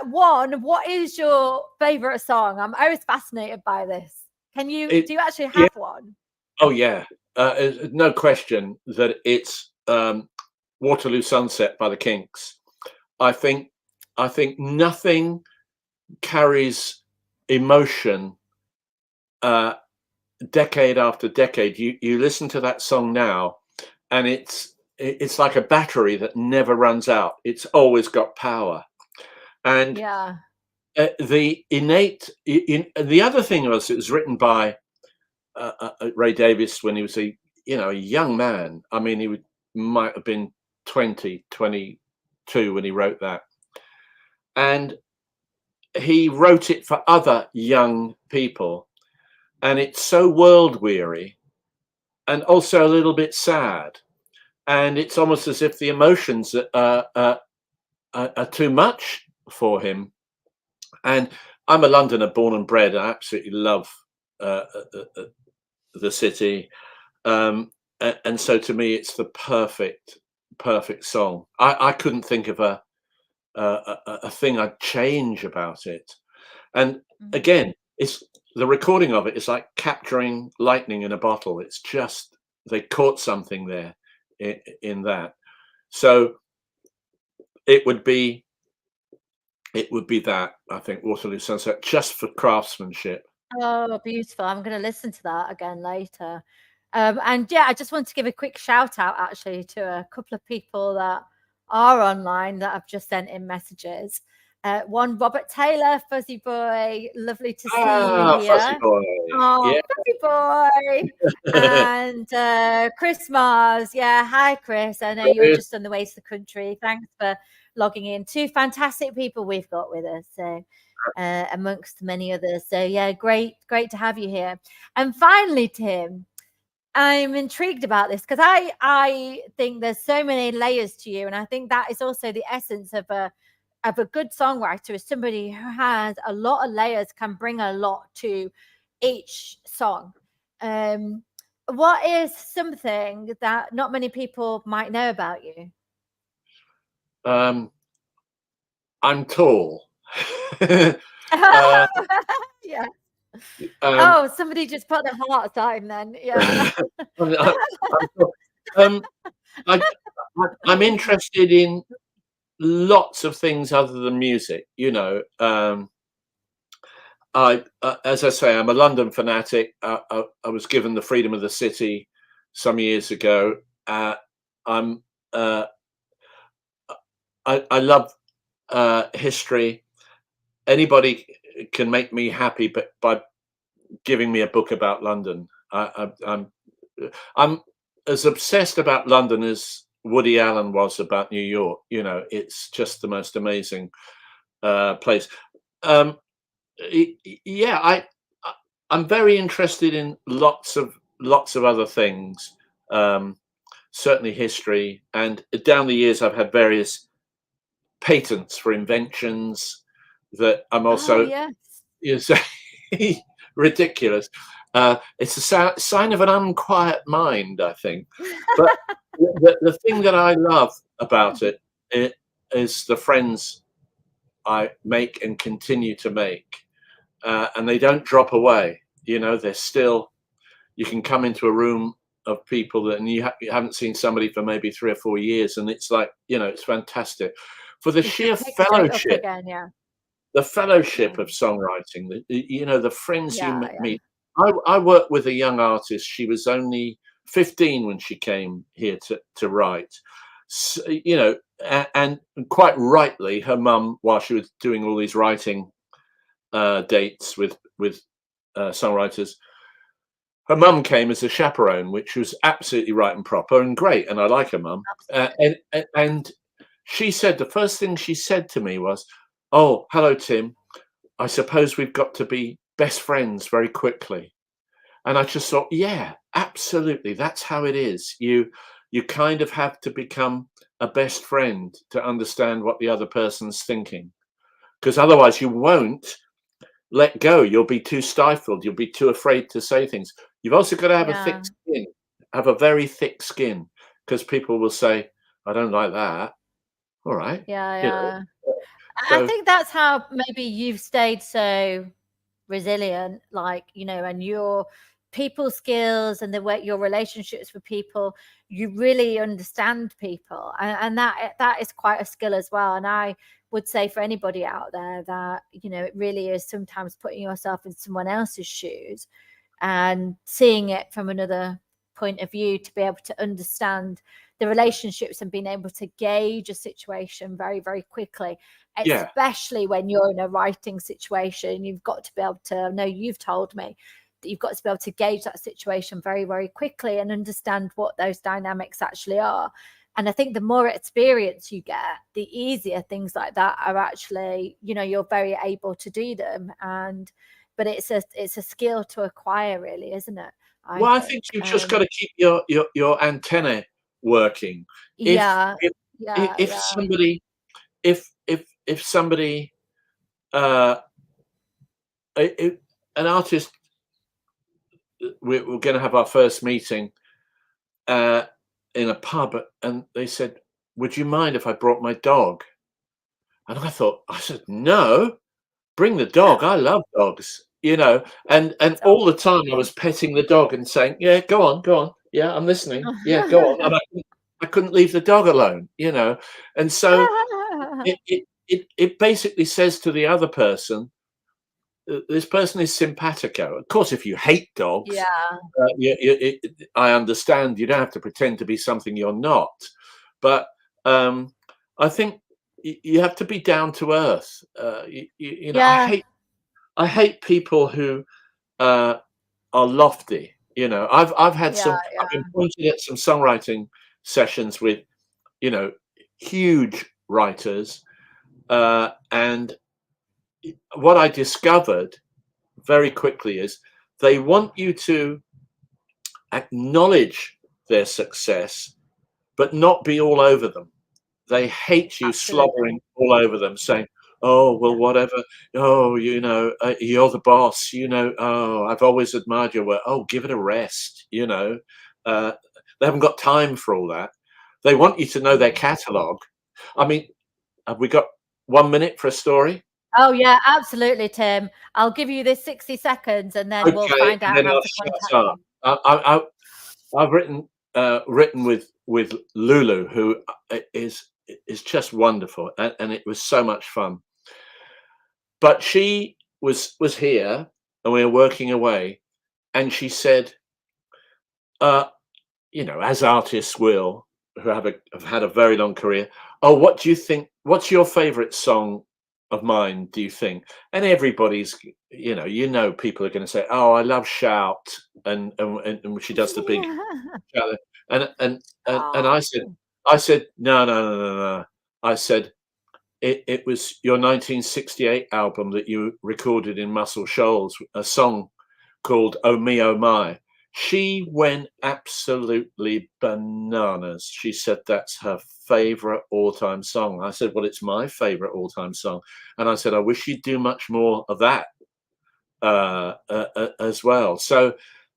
One, what is your favorite song? I'm always fascinated by this. Do you actually have one? Oh yeah, no question that it's Waterloo Sunset by the Kinks. I think nothing carries emotion decade after decade. You listen to that song now, and it's like a battery that never runs out. It's always got power. And yeah, the other thing was, it was written by Ray Davies when he was a young man. I mean, might have been 20, 22 when he wrote that, and he wrote it for other young people, and it's so world weary and also a little bit sad, and it's almost as if the emotions are too much for him. And I'm a Londoner born and bred. I absolutely love the city, and so to me it's the perfect song. I couldn't think of a thing I'd change about it. And again, it's the recording of it is like capturing lightning in a bottle. It's just, they caught something there in that. So it would be that, I think, Waterloo Sunset, just for craftsmanship. oh, beautiful. I'm going to listen to that again later. And yeah, I just want to give a quick shout out actually to a couple of people that are online that have just sent in messages. One, Robert Taylor, Fuzzy Boy, lovely to see you Fuzzy here. Boy. Oh, Yeah. Fuzzy Boy. And Chris Mars. Yeah, hi, Chris. I know you're just on the way to the country. Thanks for logging in. Two fantastic people we've got with us. So amongst many others. So yeah, great to have you here. And finally, Tim, I'm intrigued about this because I think there's so many layers to you, and I think that is also the essence of a good songwriter, is somebody who has a lot of layers, can bring a lot to each song. What is something that not many people might know about you? I'm tall. Yeah. Um, Oh, somebody just put the heart sign then. Yeah. I'm interested in lots of things other than music. As I say, I'm a London fanatic. I was given the freedom of the city some years ago. I'm I love history. Anybody can make me happy, but by giving me a book about London. I'm as obsessed about London as Woody Allen was about New York. It's just the most amazing place. Yeah, I'm very interested in lots of other things. Certainly history, and down the years I've had various patents for inventions that I'm Oh, also yes. ridiculous. It's a sign of an unquiet mind, I think. But the thing that I love about it is the friends I make and continue to make, and they don't drop away. They're still. You can come into a room of people that, and you haven't seen somebody for maybe 3 or 4 years, and it's like, it's fantastic for the You sheer pick straight up fellowship. again, yeah. The fellowship Yeah. of songwriting, the friends you Yeah, yeah. meet. I worked with a young artist. She was only 15 when she came here to write. So, and quite rightly, her mum, while she was doing all these writing dates with songwriters, her mum came as a chaperone, which was absolutely right and proper and great. And I like her mum. And she said, the first thing she said to me was, "Oh, hello, Tim. I suppose we've got to be best friends very quickly. And I just thought, yeah, absolutely, that's how it is. You kind of have to become a best friend to understand what the other person's thinking, because otherwise you won't let go. You'll be too stifled. You'll be too afraid to say things. You've also got to have a thick Yeah. skin, have a very thick skin, because people will say, I don't like that. All right. Yeah, You know, yeah. I so think that's how maybe you've stayed so resilient, like, and your people skills and the way your relationships with people, you really understand people, and that is quite a skill as well. And I would say for anybody out there that, it really is sometimes putting yourself in someone else's shoes and seeing it from another point of view to be able to understand the relationships and being able to gauge a situation very, very quickly, yeah, especially when you're in a writing situation. You've got to be able to, I know you've told me that you've got to be able to gauge that situation very, very quickly and understand what those dynamics actually are. And I think the more experience you get, the easier things like that are actually, you're very able to do them. But it's a skill to acquire, really, isn't it? I well, I think. think you've just got to keep your antennae working. If Yeah, if yeah, if yeah, somebody if somebody if an artist, we're going to have our first meeting uh, in a pub, and they said, "Would you mind if I brought my dog?" And I said, "No, bring the dog. I love dogs." And so all the time I was petting the dog and saying, "Yeah, go on, go on. Yeah, I'm listening. Yeah, go on." And I couldn't leave the dog alone. And so it basically says to the other person, this person is simpatico. Of course, if you hate dogs, yeah, I understand. You don't have to pretend to be something you're not. But I think you have to be down to earth. yeah, I hate people who uh, are lofty. yeah, I've yeah, been pointed at some songwriting sessions with you know huge writers, and what I discovered very quickly is they want you to acknowledge their success, but not be all over them. They hate you absolutely. slobbering all over them, saying, "Oh, well, Yeah, whatever. Oh, you're the boss. Oh, I've always admired your work. Oh, give it a rest. Uh, they haven't got time for all that. They want you to know their mm. catalogue. I mean, have we got 1 minute for a story? Oh, yeah, absolutely, Tim. I'll give you this 60 seconds, and then we'll Okay, find and out then how I'll to contact shut up. you. I've written with Lulu, who is just wonderful, and it was so much fun. But she was here, and we were working away, and she said, uh, as artists will, who have had a very long career. Oh, what do you think? What's your favourite song of mine? Do you think? And everybody's, people are going to say, "Oh, I love Shout," and she does the big shout, and Oh, I said, no, no, no, no, no. I said it was your 1968 album that you recorded in Muscle Shoals, a song called "Oh Me, Oh My." She went absolutely bananas. She said that's her favorite all-time song. I said, well, it's my favorite all-time song. And I said, I wish you'd do much more of that as well.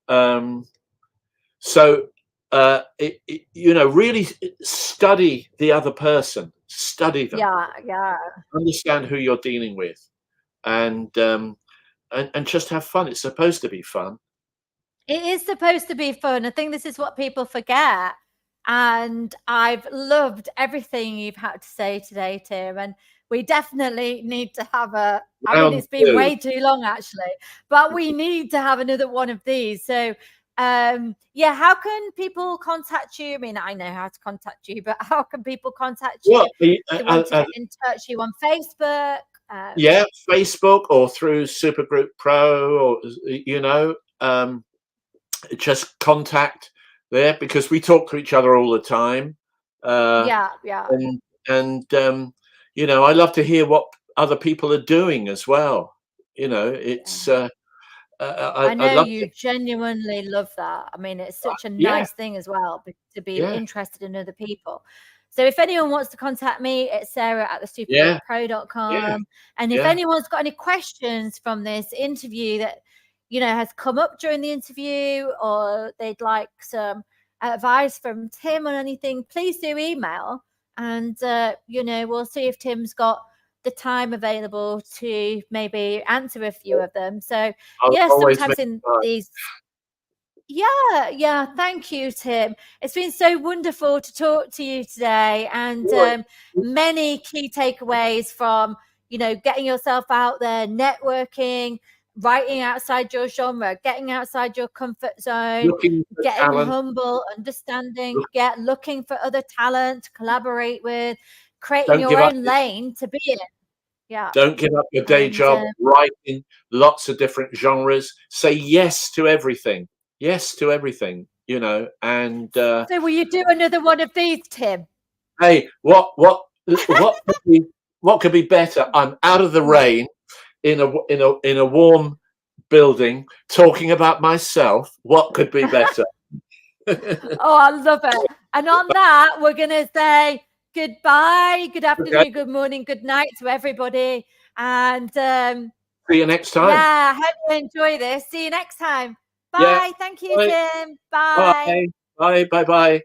Um, so, really study the other person, study them, yeah, yeah. understand who you're dealing with, and just have fun. It's supposed to be fun. It is supposed to be fun. I think this is what people forget. And I've loved everything you've had to say today, Tim. And we definitely need to have I mean, Round it's been two. way too long actually, but we need to have another one of these. So, yeah, how can people contact you? I mean, I know how to contact you, but how can people contact you Well, if they want to get in touch with you on Facebook? yeah, Facebook or through SuperGroup Pro, or just contact there, because we talk to each other all the time. Uh, Yeah, yeah, and I love to hear what other people are doing as well. yeah. It's I know love you to. genuinely love that. I mean, it's such a Yeah, nice thing as well to be yeah, interested in other people. So if anyone wants to contact me, it's Sarah at the yeah, supergrouppro.com. And if yeah. anyone's got any questions from this interview that, has come up during the interview, or they'd like some advice from Tim on anything, please do email. And, we'll see if Tim's got the time available to maybe answer a few of them. So, I'll yeah, always sometimes make in time. these. Yeah. Thank you, Tim. It's been so wonderful to talk to you today, and many key takeaways from, getting yourself out there, networking, writing outside your genre, getting outside your comfort zone, Looking for getting talent. humble, understanding, looking for other talent to collaborate with, creating Don't give your up. own lane to be in. Yeah. Don't give up your day And job, writing lots of different genres. Say yes to everything. Yes to everything, and so will you do another one of these, Tim? hey, what could be better? I'm out of the rain in a warm building talking about myself. What could be better? Oh, I love it. And on that, we're going to say goodbye, good afternoon, Okay. good morning, good night to everybody. And See you next time. yeah, I hope you enjoy this. See you next time. Yeah. Bye. Thank you, Bye. Tim. Bye. Bye. Bye. Bye. Bye.